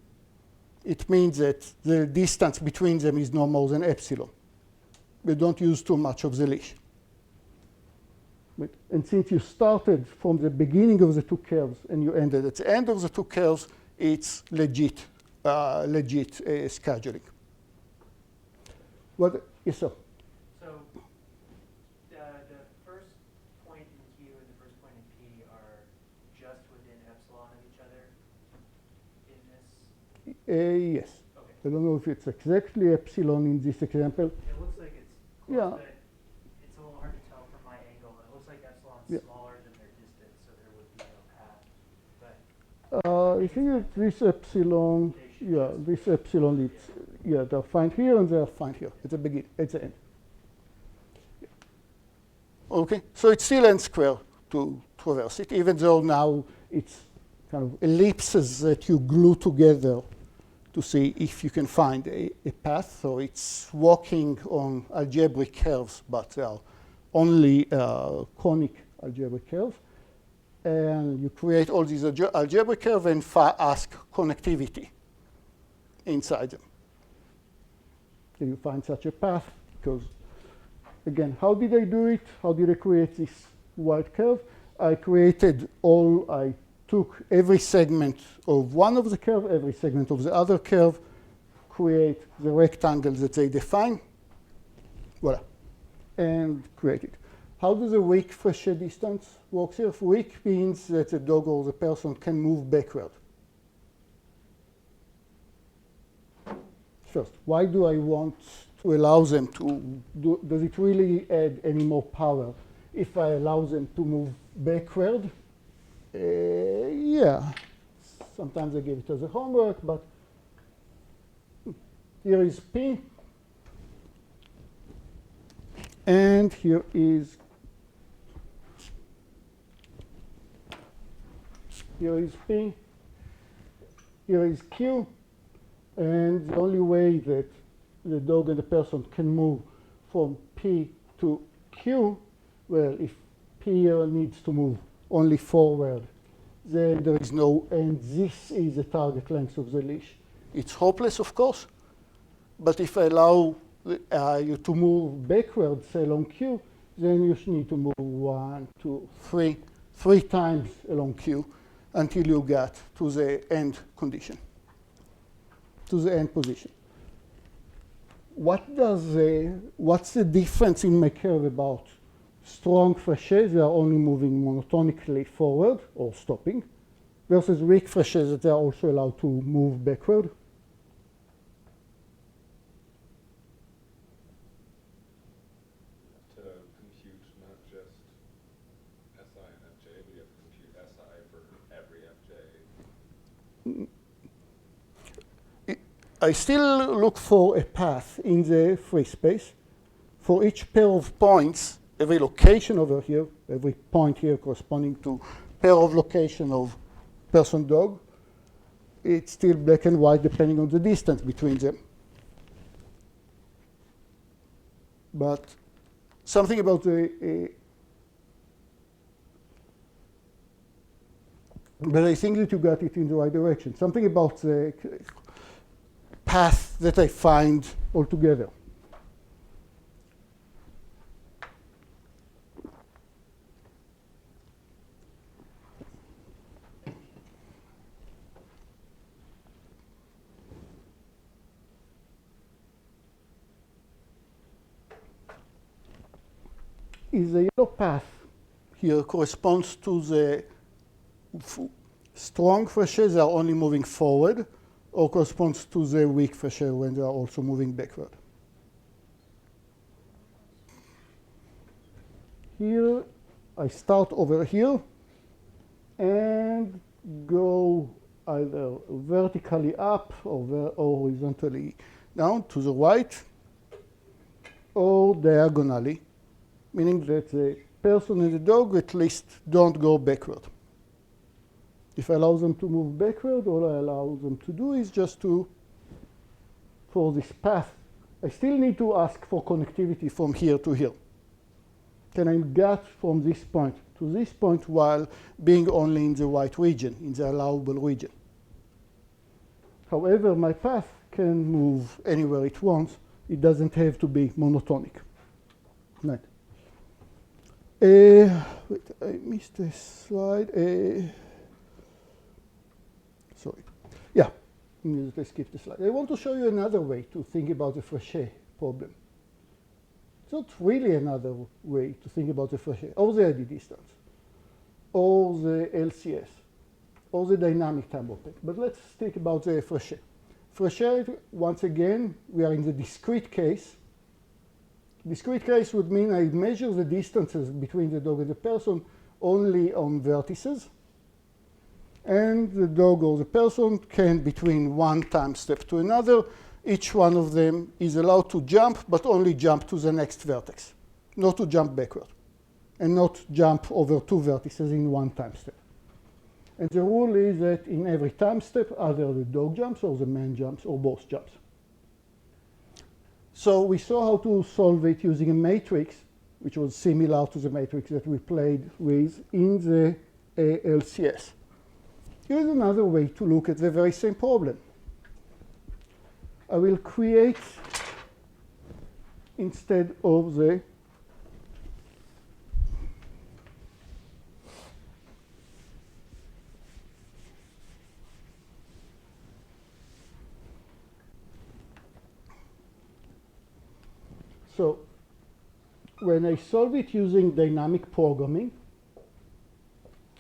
it means that the distance between them is no more than epsilon. We don't use too much of the leash. And since you started from the beginning of the two curves and you ended at the end of the two curves, it's legit scheduling. Yes, sir? So the first point in Q and the first point in P are just within epsilon of each other in this? Yes. Okay. I don't know if it's exactly epsilon in this example. It looks like it's close, Yeah. but it's a little hard to tell from my angle. It looks like epsilon's Yeah. smaller than their distance, so there would be no path. But I think that this epsilon, yeah, this epsilon, it's, yeah, they're fine here and they're fine here at the beginning, at the end. Okay, so it's still n² to traverse it, even though now it's kind of ellipses that you glue together to see if you can find a path. So it's walking on algebraic curves, but they are only conic algebraic curves. And you create all these algebraic curves and ask connectivity inside them. Can you find such a path? Because, again, how did I do it? How did I create this white curve? I took every segment of one of the curve, every segment of the other curve, create the rectangle that they define, voila, and create it. How does a weak Frechet distance work here? Weak means that the dog or the person can move backward. First, why do I want to allow them to do? Does it really add any more power if I allow them to move backward? Yeah. Sometimes I give it as a homework, but here is P. And here is P. Here is Q. And the only way that the dog and the person can move from P to Q, well, if P here needs to move only forward, then there is no, and this is the target length of the leash. It's hopeless, of course, but if I allow you to move backwards along Q, then you need to move 1, 2, 3 times along Q until you get to the end condition, to the end position. What's the difference in my curve about strong flashes that are only moving monotonically forward or stopping versus weak flashes that are also allowed to move backward? To compute not just SI and FJ, but you have to compute SI for every FJ. I still look for a path in the free space. For each pair of points, every location over here, every point here corresponding to pair of location of person dog, it's still black and white depending on the distance between them. But something about the, but I think that you got it in the right direction. Something about the path that I find altogether. Is the yellow path here corresponds to the strong flashes that are only moving forward, or corresponds to the weak flashes when they are also moving backward? Here, I start over here and go either vertically up or horizontally down to the right, or diagonally, meaning that the person and the dog at least don't go backward. If I allow them to move backward, all I allow them to do is just to, for this path, I still need to ask for connectivity from here to here. Can I get from this point to this point while being only in the white region, in the allowable region? However, my path can move anywhere it wants. It doesn't have to be monotonic. Right. Wait, I missed a slide. Sorry. Yeah, let's skip the slide. I want to show you another way to think about the Frechet problem. It's not really another way to think about the Frechet, or the eddy distance, or the LCS, or the dynamic time open. But let's think about the Frechet. Frechet, once again, we are in the discrete case. Discrete case would mean I measure the distances between the dog and the person only on vertices. And the dog or the person can, between one time step to another, each one of them is allowed to jump, but only jump to the next vertex, not to jump backward, and not jump over two vertices in one time step. And the rule is that in every time step, either the dog jumps or the man jumps or both jumps. So we saw how to solve it using a matrix, which was similar to the matrix that we played with in the LCS. Here's another way to look at the very same problem. I will create, instead of the So when I solve it using dynamic programming,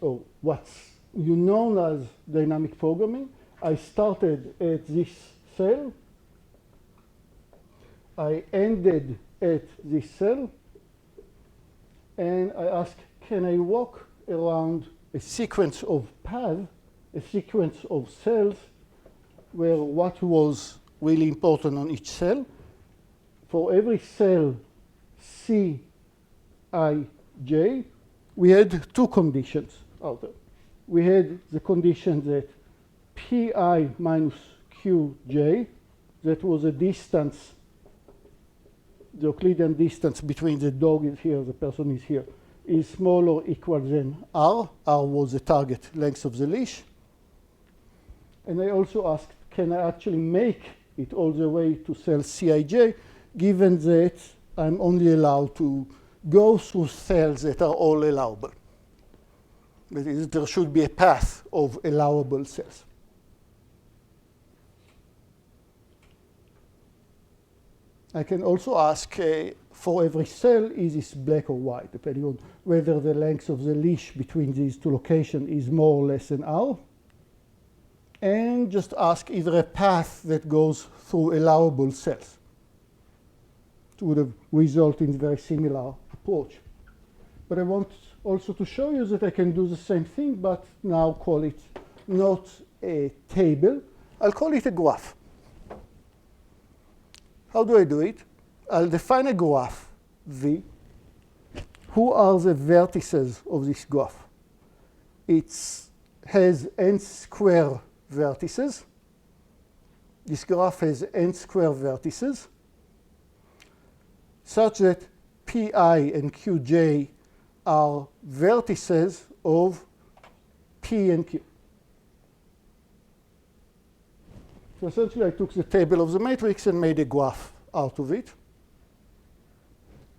or what's known as dynamic programming, I started at this cell, I ended at this cell, and I asked, can I walk around a sequence of paths, a sequence of cells, where what was really important on each cell? For every cell C, I, J, we had two conditions out there. We had the condition that Pi minus Qj, that was a distance the Euclidean distance between the dog is here, the person is here, is smaller or equal than R. R was the target length of the leash. And I also asked, can I actually make it all the way to cell Cij, given that I'm only allowed to go through cells that are all allowable? That is, there should be a path of allowable cells. I can also ask for every cell, is this black or white, depending on whether the length of the leash between these two locations is more or less than R. And just ask either a path that goes through allowable cells. It would have resulted in a very similar approach. But I want also to show you that I can do the same thing, but now call it not a table. I'll call it a graph. How do I do it? I'll define a graph, V. Who are the vertices of this graph? It has n square vertices. This graph has n square vertices, such that Pi and Qj are vertices of P and Q. So essentially, I took the table of the matrix and made a graph out of it.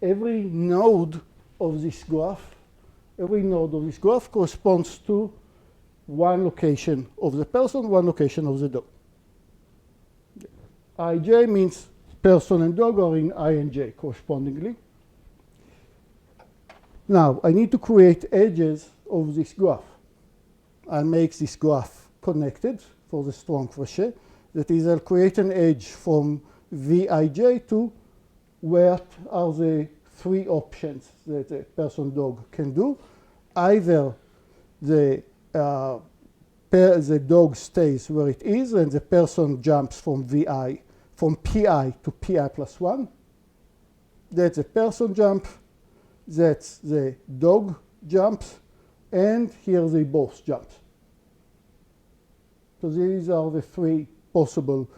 Every node of this graph corresponds to one location of the person, one location of the dog. Ij means person and dog are in I and j correspondingly. Now, I need to create edges of this graph. I'll make this graph connected for the strong crochet. That is, I'll create an edge from Vij to what are the three options that a person dog can do. Either the dog stays where it is and the person jumps from Pi to Pi plus 1. That's a person jump. That's the dog jumps. And here they both jump. So these are the three possible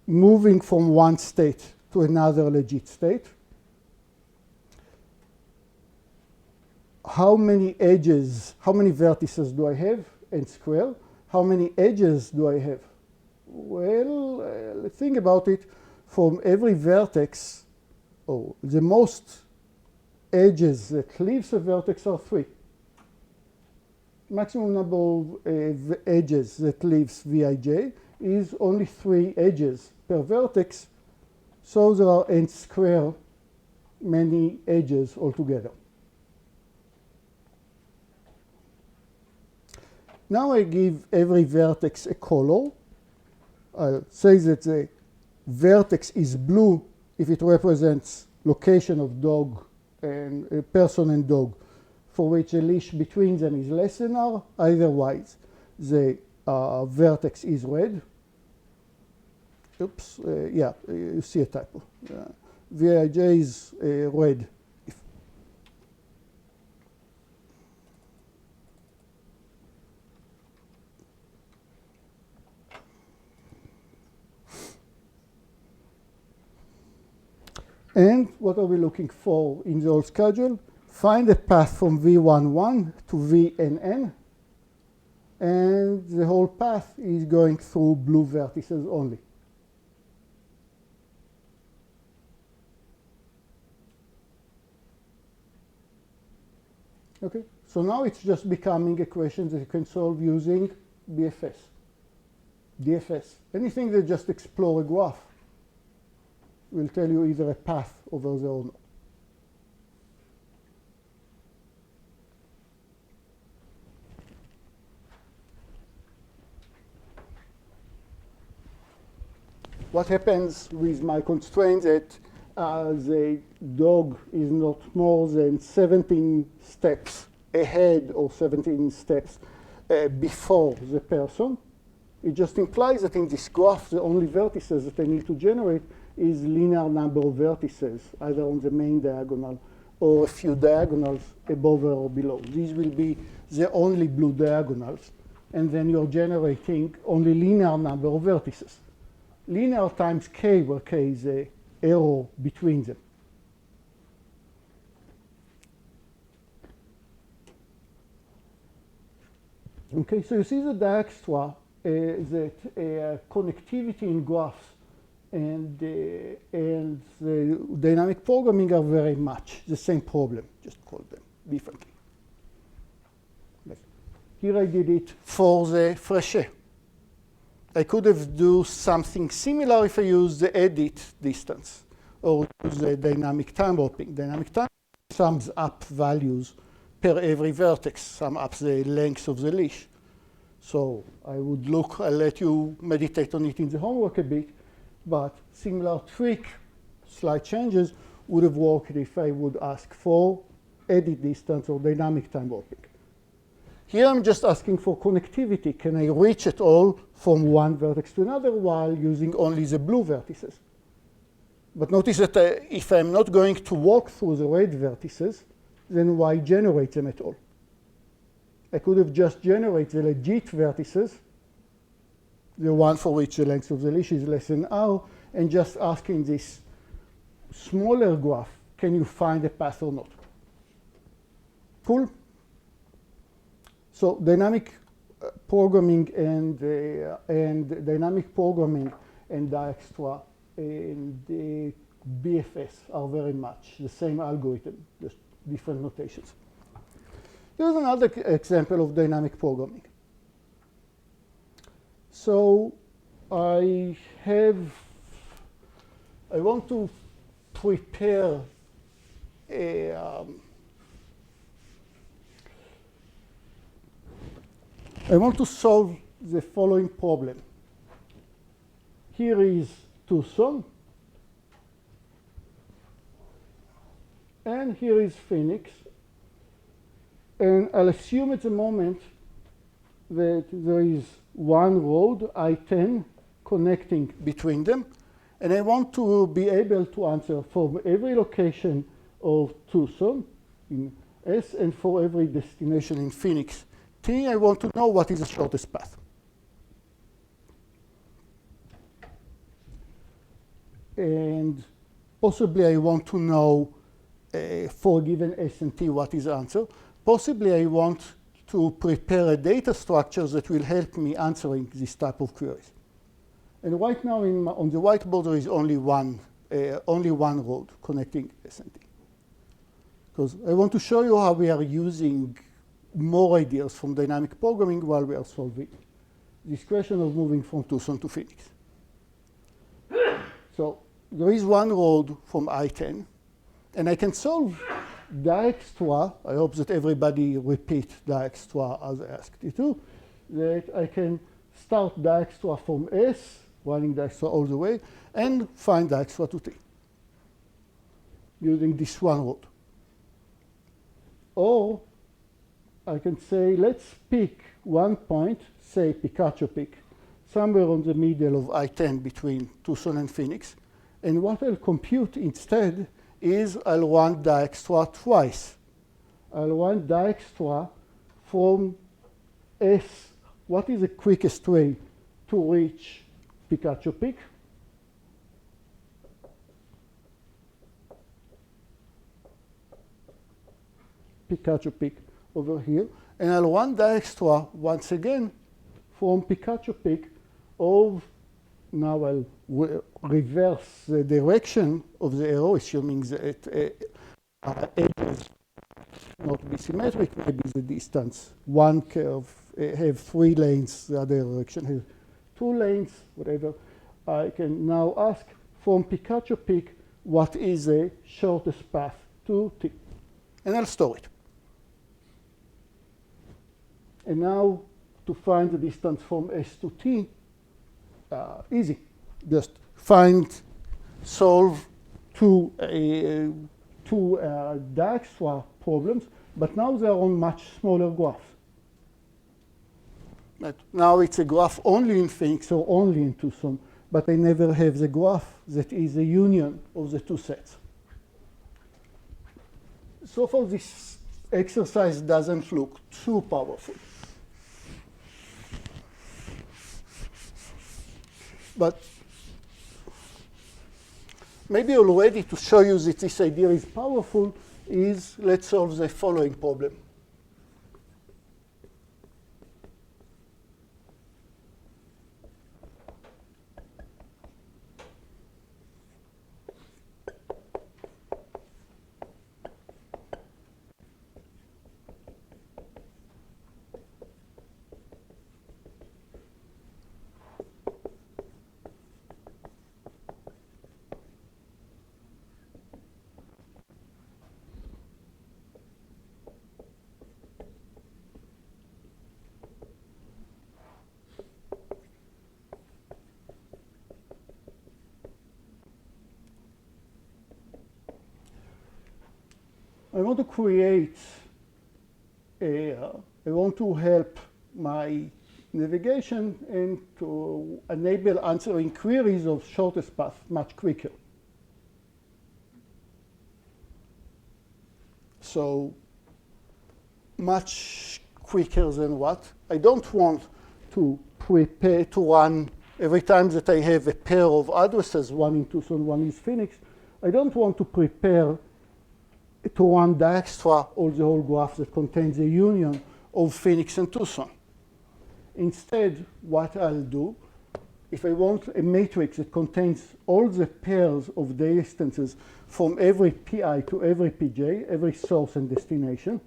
moving from one state to another legit state. How many edges, how many vertices do I have? N square. How many edges do I have? Well, think about it. From every vertex, the most edges that leaves a vertex are 3. Maximum number of edges that leaves Vij is only 3 edges per vertex, so there are n square many edges altogether. Now I give every vertex a color. I'll say that the vertex is blue if it represents location of dog and person and dog, for which a leash between them is less than R. Otherwise, the vertex is red. Oops, yeah, you see a typo. Vij is red. And what are we looking for in the old schedule? Find a path from V11 to Vnn. And the whole path is going through blue vertices only. Okay, so now it's just becoming equations that you can solve using BFS, DFS. Anything that just explore a graph will tell you either a path over there or not. What happens with my constraint that the dog is not more than 17 steps ahead or 17 steps before the person? It just implies that in this graph, the only vertices that I need to generate is linear number of vertices, either on the main diagonal or a few diagonals above or below. These will be the only blue diagonals and then you're generating only linear number of vertices. Linear times k, where k is the error between them. Okay, so you see the Dijkstra, that connectivity in graphs and the dynamic programming are very much the same problem, just call them differently. Here I did it for the fresh air. I could have do something similar if I use the edit distance or use the dynamic time warping. Dynamic time sums up values per every vertex, sum up the length of the leash. So I would look, I'll let you meditate on it in the homework a bit, but similar trick, slight changes, would have worked if I would ask for edit distance or dynamic time warping. Here I'm just asking for connectivity. Can I reach it all from one vertex to another while using only the blue vertices? But notice that if I'm not going to walk through the red vertices, then why generate them at all? I could have just generated the legit vertices, the one for which the length of the leash is less than r, and just asking this smaller graph, can you find a path or not? Cool? So dynamic programming and dynamic programming and Dijkstra and the BFS are very much the same algorithm, just different notations. Here's another example of dynamic programming. So I want to prepare I want to solve the following problem. Here is Tucson, and here is Phoenix. And I'll assume at the moment that there is one road, I-10, connecting between them. And I want to be able to answer for every location of Tucson in S and for every destination in Phoenix T, I want to know what is the shortest path. And possibly I want to know for a given S and T what is the answer. Possibly I want to prepare a data structure that will help me answering this type of queries. And right now on the whiteboard there is only one road connecting S and T. Because I want to show you how we are using more ideas from dynamic programming while we are solving this question of moving from Tucson to Phoenix. So there is one road from I-10, and I can solve Dijkstra. I hope that everybody repeat Dijkstra as I asked you to, that I can start Dijkstra from S, running Dijkstra all the way, and find Dijkstra to T using this one road. Or I can say, let's pick one point, say Picacho pick, somewhere on the middle of I-10 between Tucson and Phoenix. And what I'll compute instead is I'll run Dijkstra twice. I'll run Dijkstra from S. What is the quickest way to reach Picacho peak? Picacho peak over here. And I'll run Dijkstra once again from Picacho peak of, now I'll reverse the direction of the arrow, assuming that edges not be symmetric, maybe the distance. One curve have 3 lanes, the other direction has 2 lanes, whatever. I can now ask from Picacho peak what is the shortest path to T. And I'll store it. And now to find the distance from S to T, easy. Just solve two Dijkstra problems, but now they are on much smaller graphs. But now it's a graph only in Phoenix or only in Tucson, but I never have the graph that is a union of the two sets. So far, this exercise doesn't look too powerful. But maybe already to show you that this idea is powerful is let's solve the following problem. I want to create I want to help my navigation and to enable answering queries of shortest path much quicker. So much quicker than what? I don't want to prepare to run every time that I have a pair of addresses, one in Tucson, one in Phoenix. I don't want to prepare to run Dijkstra or the whole graph that contains a union of Phoenix and Tucson. Instead, what I'll do, if I want a matrix that contains all the pairs of distances from every pi to every pj, every source and destination,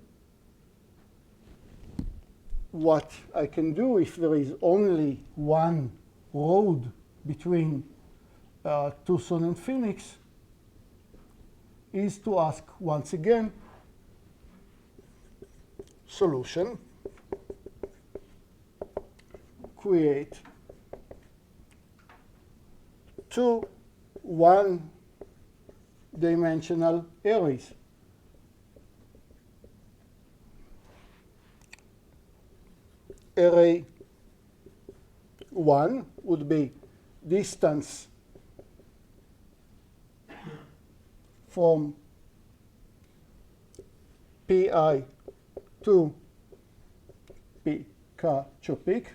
what I can do if there is only one road between Tucson and Phoenix is to ask once again, solution, create two one-dimensional arrays. Array 1 would be distance from pi to Picacho peak.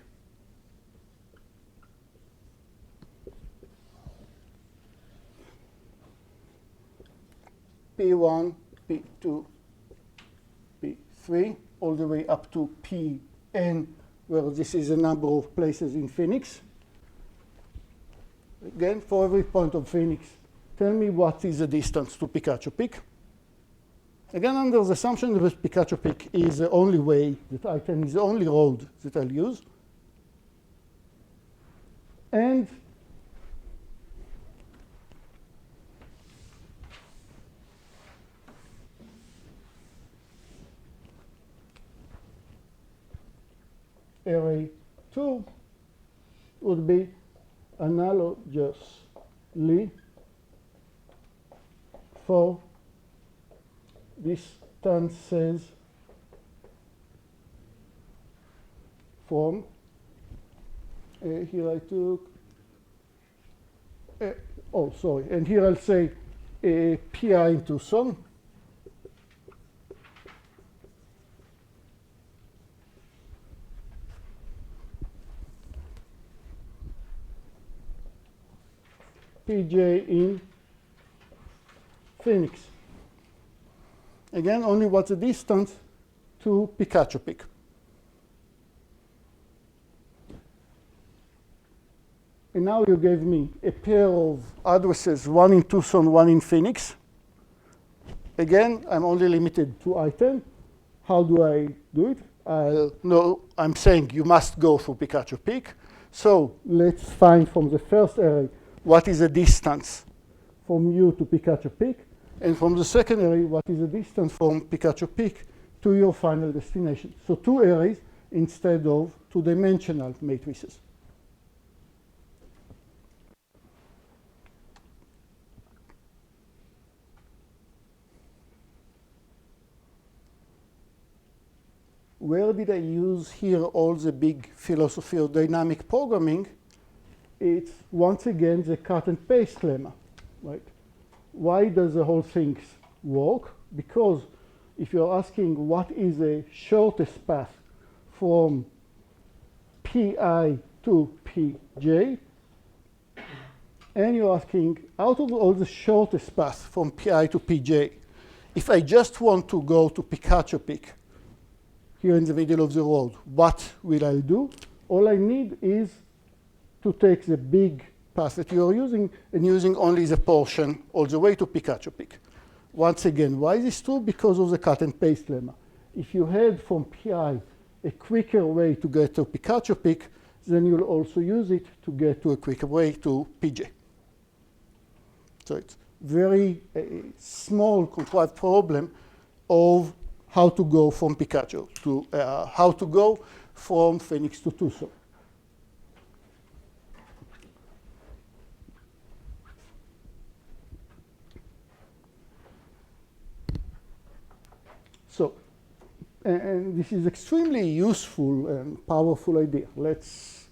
P1, P2, P3, all the way up to Pn, where this is a number of places in Phoenix. Again, for every point of Phoenix, tell me what is the distance to Picacho peak. Again, under the assumption that Picacho peak is the only way that I can, is the only road that I'll use. And array 2 would be analogously for distances from, here I took, oh, sorry, and here I'll say pi in Tucson. Pj in Phoenix. Again, only what's the distance to Picacho peak. And now you gave me a pair of addresses, one in Tucson, one in Phoenix. Again, I'm only limited to item. How do I do it? I'm saying you must go for Picacho peak. So let's find from the first array what is the distance from you to Picacho peak, and from the second array, what is the distance from Picacho peak to your final destination. So two arrays instead of two-dimensional matrices. Where did I use here all the big philosophy of dynamic programming? It's once again the cut and paste lemma, right? Why does the whole thing work? Because if you're asking what is the shortest path from pi to pj, and you're asking, out of all the shortest path from Pi to Pj, if I just want to go to Picacho peak here in the middle of the road, what will I do? All I need is to take the big path that you're using and using only the portion all the way to Picacho peak. Once again, why is this true? Because of the cut and paste lemma. If you had from Pi a quicker way to get to Picacho peak, then you'll also use it to get to a quicker way to Pj. So it's very small contrived problem of how to go from Picacho to how to go from Phoenix to Tucson. So, and this is extremely useful and powerful idea. Let's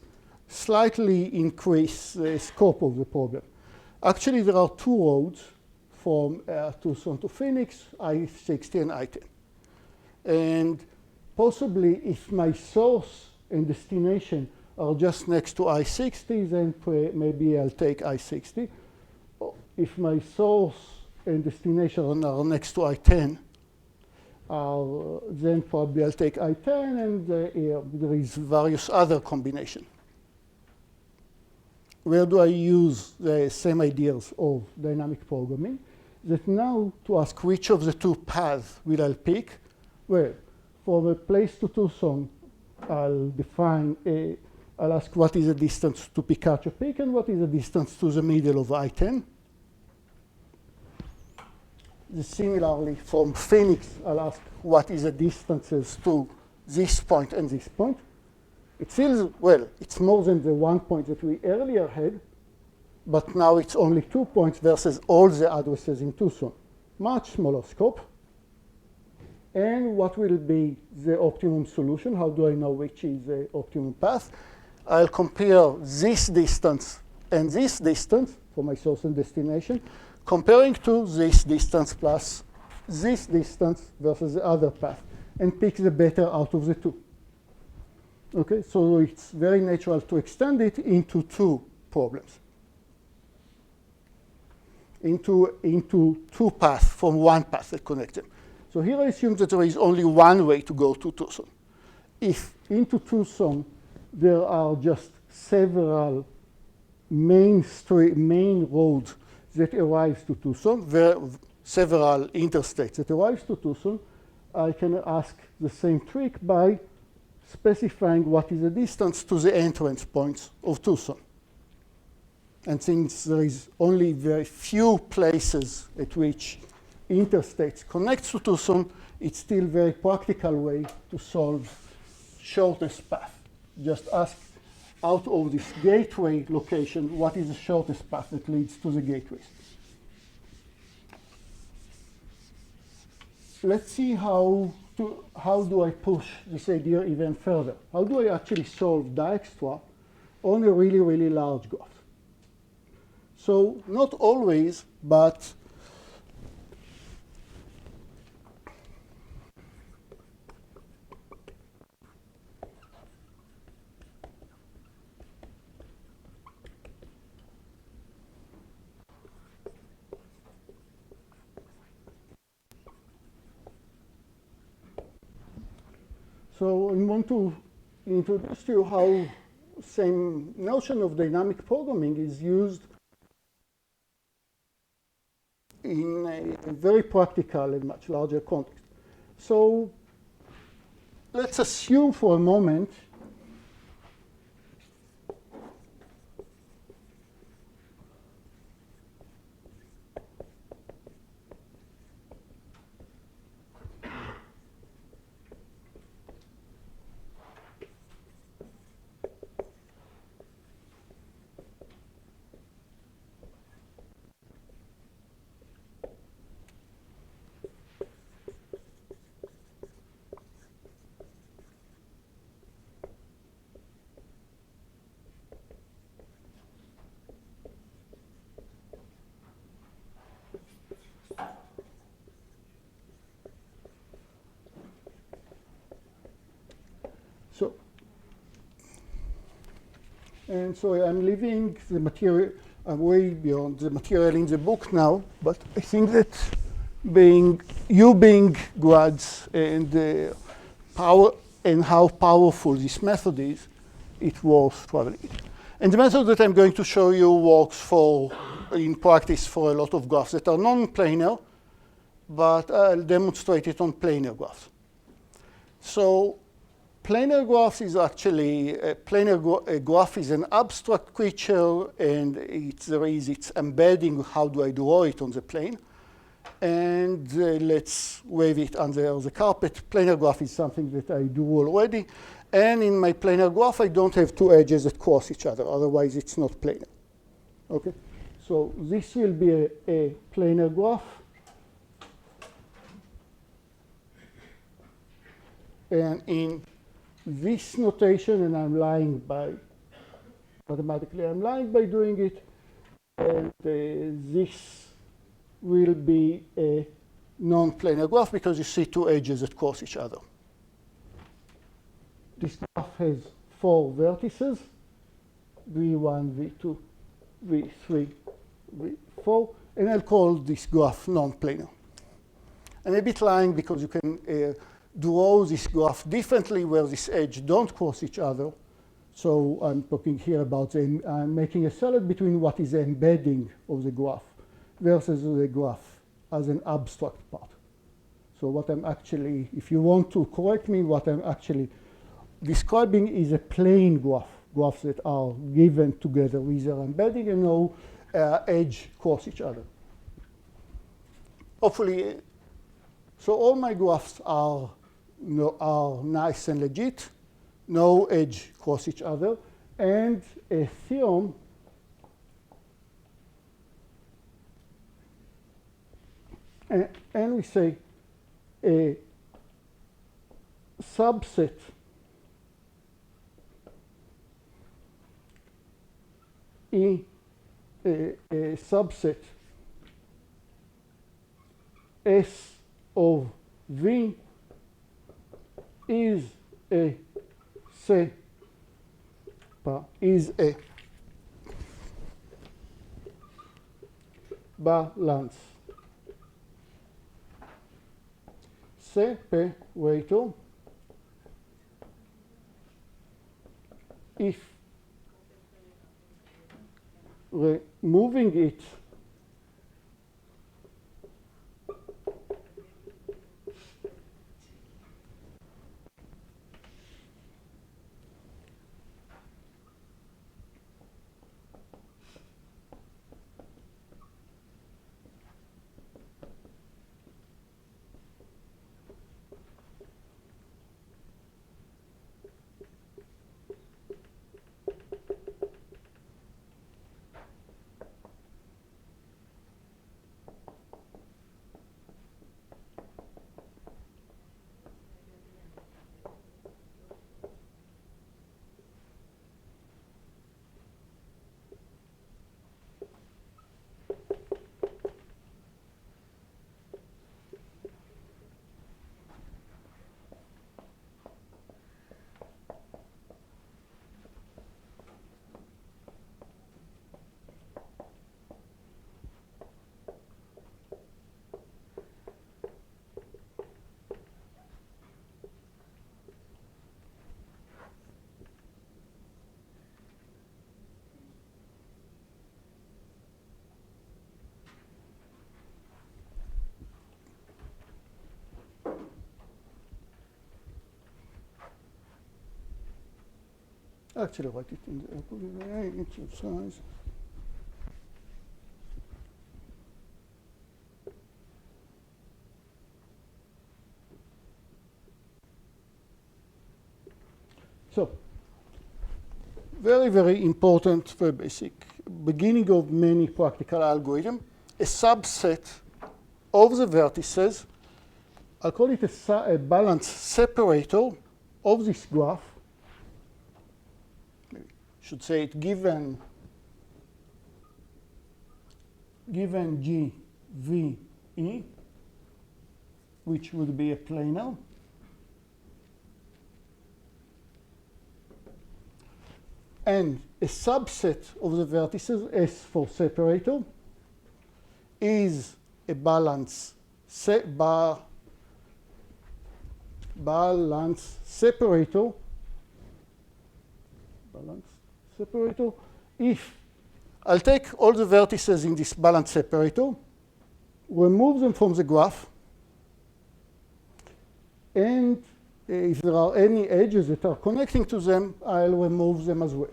slightly increase the scope of the problem. Actually, there are two roads from Tucson to Phoenix, I-60 and I-10. And possibly if my source and destination are just next to I-60, then maybe I'll take I-60. If my source and destination are next to I-10, then probably I'll take I-10, and there is various other combination. Where do I use the same ideas of dynamic programming? That now to ask which of the two paths will I pick? Well, from a place to Tucson, I'll ask what is the distance to Picacho peak and what is the distance to the middle of I-10. Similarly, from Phoenix, I'll ask what is the distances to this point and this point. It feels, well, it's more than the 1 point that we earlier had, but now it's only 2 points versus all the addresses in Tucson. Much smaller scope. And what will be the optimum solution? How do I know which is the optimum path? I'll compare this distance and this distance for my source and destination, comparing to this distance plus this distance versus the other path, and pick the better out of the two. Okay, so it's very natural to extend it into two problems, into two paths from one path that connect them. So here I assume that there is only one way to go to Tucson. If into Tucson there are just several main roads that arrives to Tucson, several interstates that arrives to Tucson, I can ask the same trick by specifying what is the distance to the entrance points of Tucson. And since there is only very few places at which interstates connect to Tucson, it's still a very practical way to solve shortest path. Just ask out of this gateway location, what is the shortest path that leads to the gateways? Let's see how do I push this idea even further? How do I actually solve Dijkstra on a really, really large graph? So not always, but so I want to introduce to you how same notion of dynamic programming is used in a very practical and much larger context. So let's assume for a moment so I'm leaving the material. I'm way beyond the material in the book now, but I think that being grads and power and how powerful this method is, it works traveling it. And the method that I'm going to show you works in practice for a lot of graphs that are non-planar, but I'll demonstrate it on planar graphs. So planar graphs is actually, a graph is an abstract creature, and it's embedding, how do I draw it on the plane? And let's wave it under the carpet. Planar graph is something that I do already. And in my planar graph, I don't have two edges that cross each other. Otherwise, it's not planar. Okay? So this will be a planar graph. And in this notation, and I'm lying by, mathematically, I'm lying by doing it. And this will be a non-planar graph because you see two edges that cross each other. This graph has 4 vertices, v1, v2, v3, v4, and I'll call this graph non-planar. I'm a bit lying because you can draw this graph differently where this edge don't cross each other. So I'm talking here about I'm making a salad between what is the embedding of the graph versus the graph as an abstract part. So what I'm actually, if you want to correct me, what I'm actually describing is a plane graph, graphs that are given together with their embedding and no edge cross each other. Hopefully, so all my graphs are nice and legit, no edge cross each other, and a theorem and we say a subset a subset S of V is a balance separator if removing it actually write it in the exercise. So, very, very important, very basic, beginning of many practical algorithms, a subset of the vertices, I'll call it a balance separator of this graph. Maybe I should say it given G, V, E, which would be a planar. And a subset of the vertices, S for separator, is a balance separator if I'll take all the vertices in this balance separator, remove them from the graph, and if there are any edges that are connecting to them, I'll remove them as well.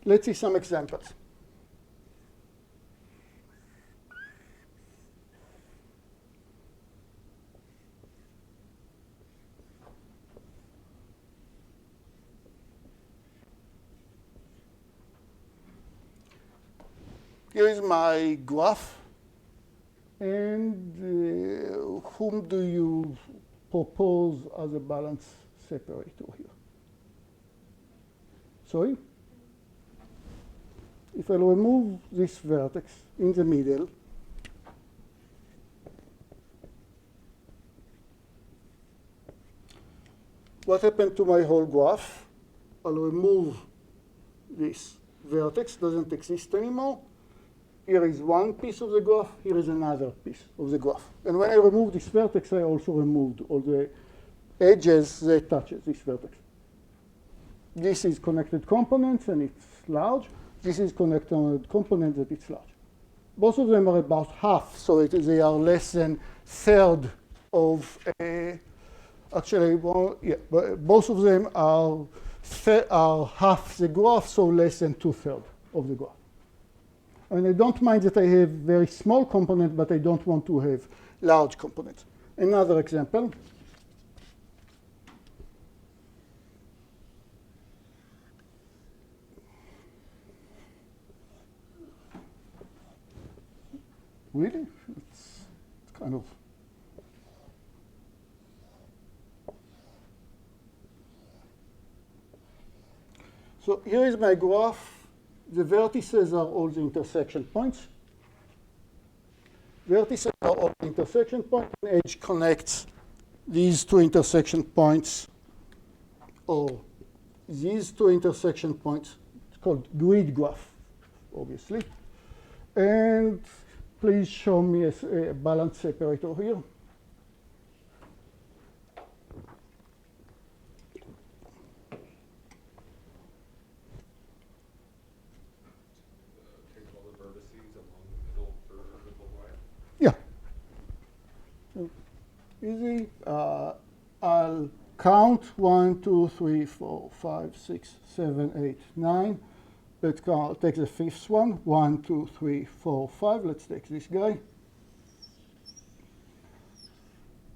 Let's see some examples. Here is my graph. And whom do you propose as a balance separator here? Sorry? If I remove this vertex in the middle, what happened to my whole graph? I'll remove this vertex, doesn't exist anymore. Here is one piece of the graph, here is another piece of the graph. And when I remove this vertex, I also removed all the edges that touches this vertex. This is connected components, and it's large. This is connected component that it's large. Both of them are about half, so they are less than third of actually, well, yeah, both of them are half the graph, so less than 2/3 of the graph. And I don't mind that I have very small component, but I don't want to have large components. Another example. Really? It's kind of. So here is my graph. The vertices are all the intersection points. Vertices are all the intersection points. An edge connects these two intersection points, or these two intersection points. It's called grid graph, obviously. And please show me a balance separator here. Take all the vertices along the middle for the wire. Yeah. So easy. I'll count 1, 2, 3, 4, 5, 6, 7, 8, 9. Let's take the fifth one. 1, 2, 3, 4, 5. Let's take this guy.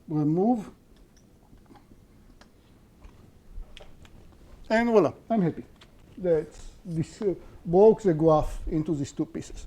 Remove. And voila, I'm happy. This broke the graph into these two pieces.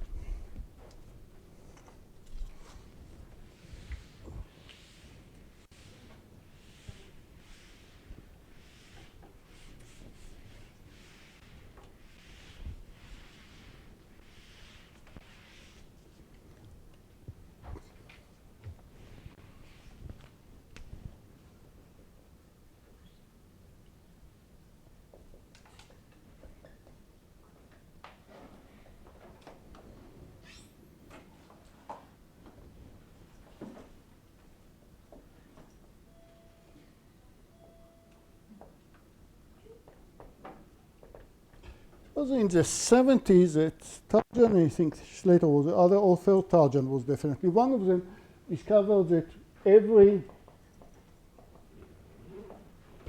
Also in the 70s, Tarjan, I think Slater was the other author, Tarjan was definitely one of them, discovered that every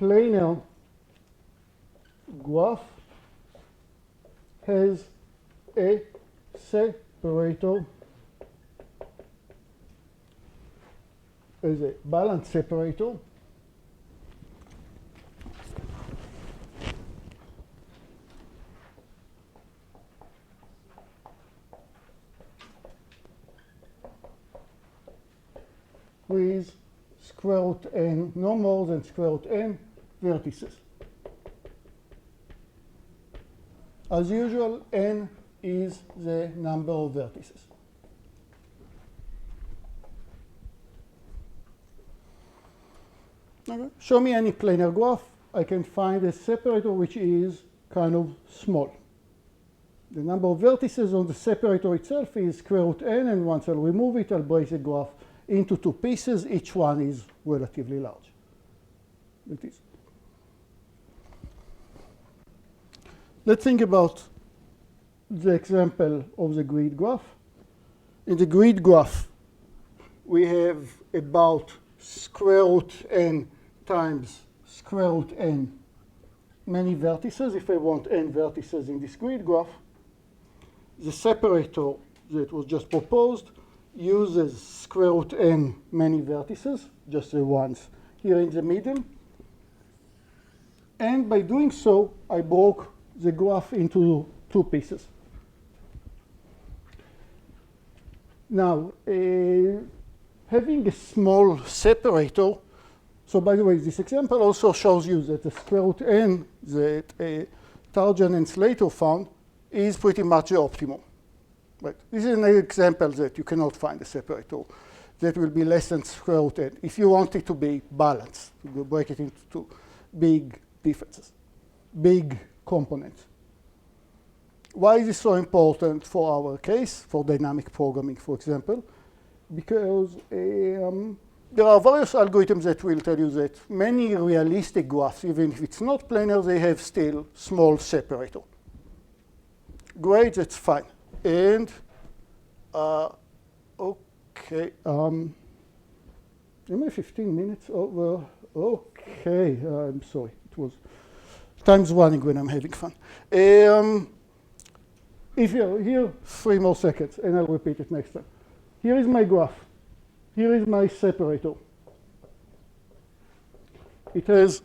planar graph has a separator as a balance separator with square root n, no more than square root n vertices. As usual, n is the number of vertices. Okay. Show me any planar graph. I can find a separator which is kind of small. The number of vertices on the separator itself is square root n, and once I'll remove it, I'll break the graph into two pieces. Each one is relatively large. It is. Let's think about the example of the grid graph. In the grid graph, we have about square root n times square root n many vertices. If I want n vertices in this grid graph, the separator that was just proposed uses square root n many vertices, just the ones here in the middle. And by doing so, I broke the graph into two pieces. Now, having a small separator, so by the way, this example also shows you that the square root n that Tarjan and Slater found is pretty much the optimum. Right? This is an example that you cannot find a separator that will be less than square root n. If you want it to be balanced, you break it into two big differences, big components. Why is this so important for our case, for dynamic programming, for example? Because there are various algorithms that will tell you that many realistic graphs, even if it's not planar, they have still small separator. Great, that's fine. And, okay, am I 15 minutes over? Okay, I'm sorry, it was, time's running when I'm having fun. If you're here, 3 more seconds, and I'll repeat it next time. Here is my graph. Here is my separator. It has,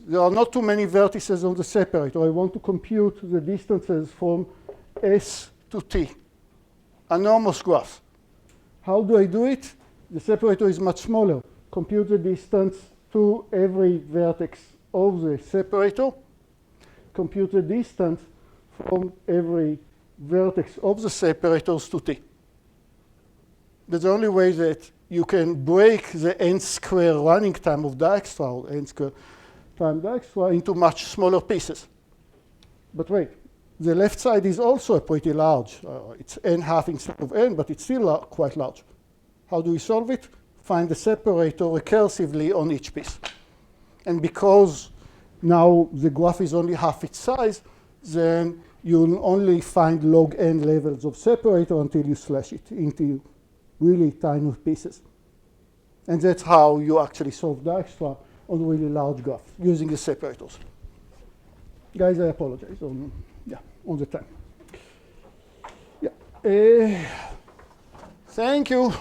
there are not too many vertices on the separator. I want to compute the distances from S to T. Enormous graph. How do I do it? The separator is much smaller. Compute the distance to every vertex of the separator. Compute the distance from every vertex of the separators to T. That's the only way that you can break the n square running time of Dijkstra, or n square time Dijkstra, into much smaller pieces. But wait, the left side is also pretty large. It's n half instead of n, but it's still quite large. How do we solve it? Find the separator recursively on each piece. And because now the graph is only half its size, then you'll only find log n levels of separator until you slash it into really tiny pieces. And that's how you actually solve Dijkstra on really large graphs using the separators. Guys, I apologize on the time. Yeah. Thank you.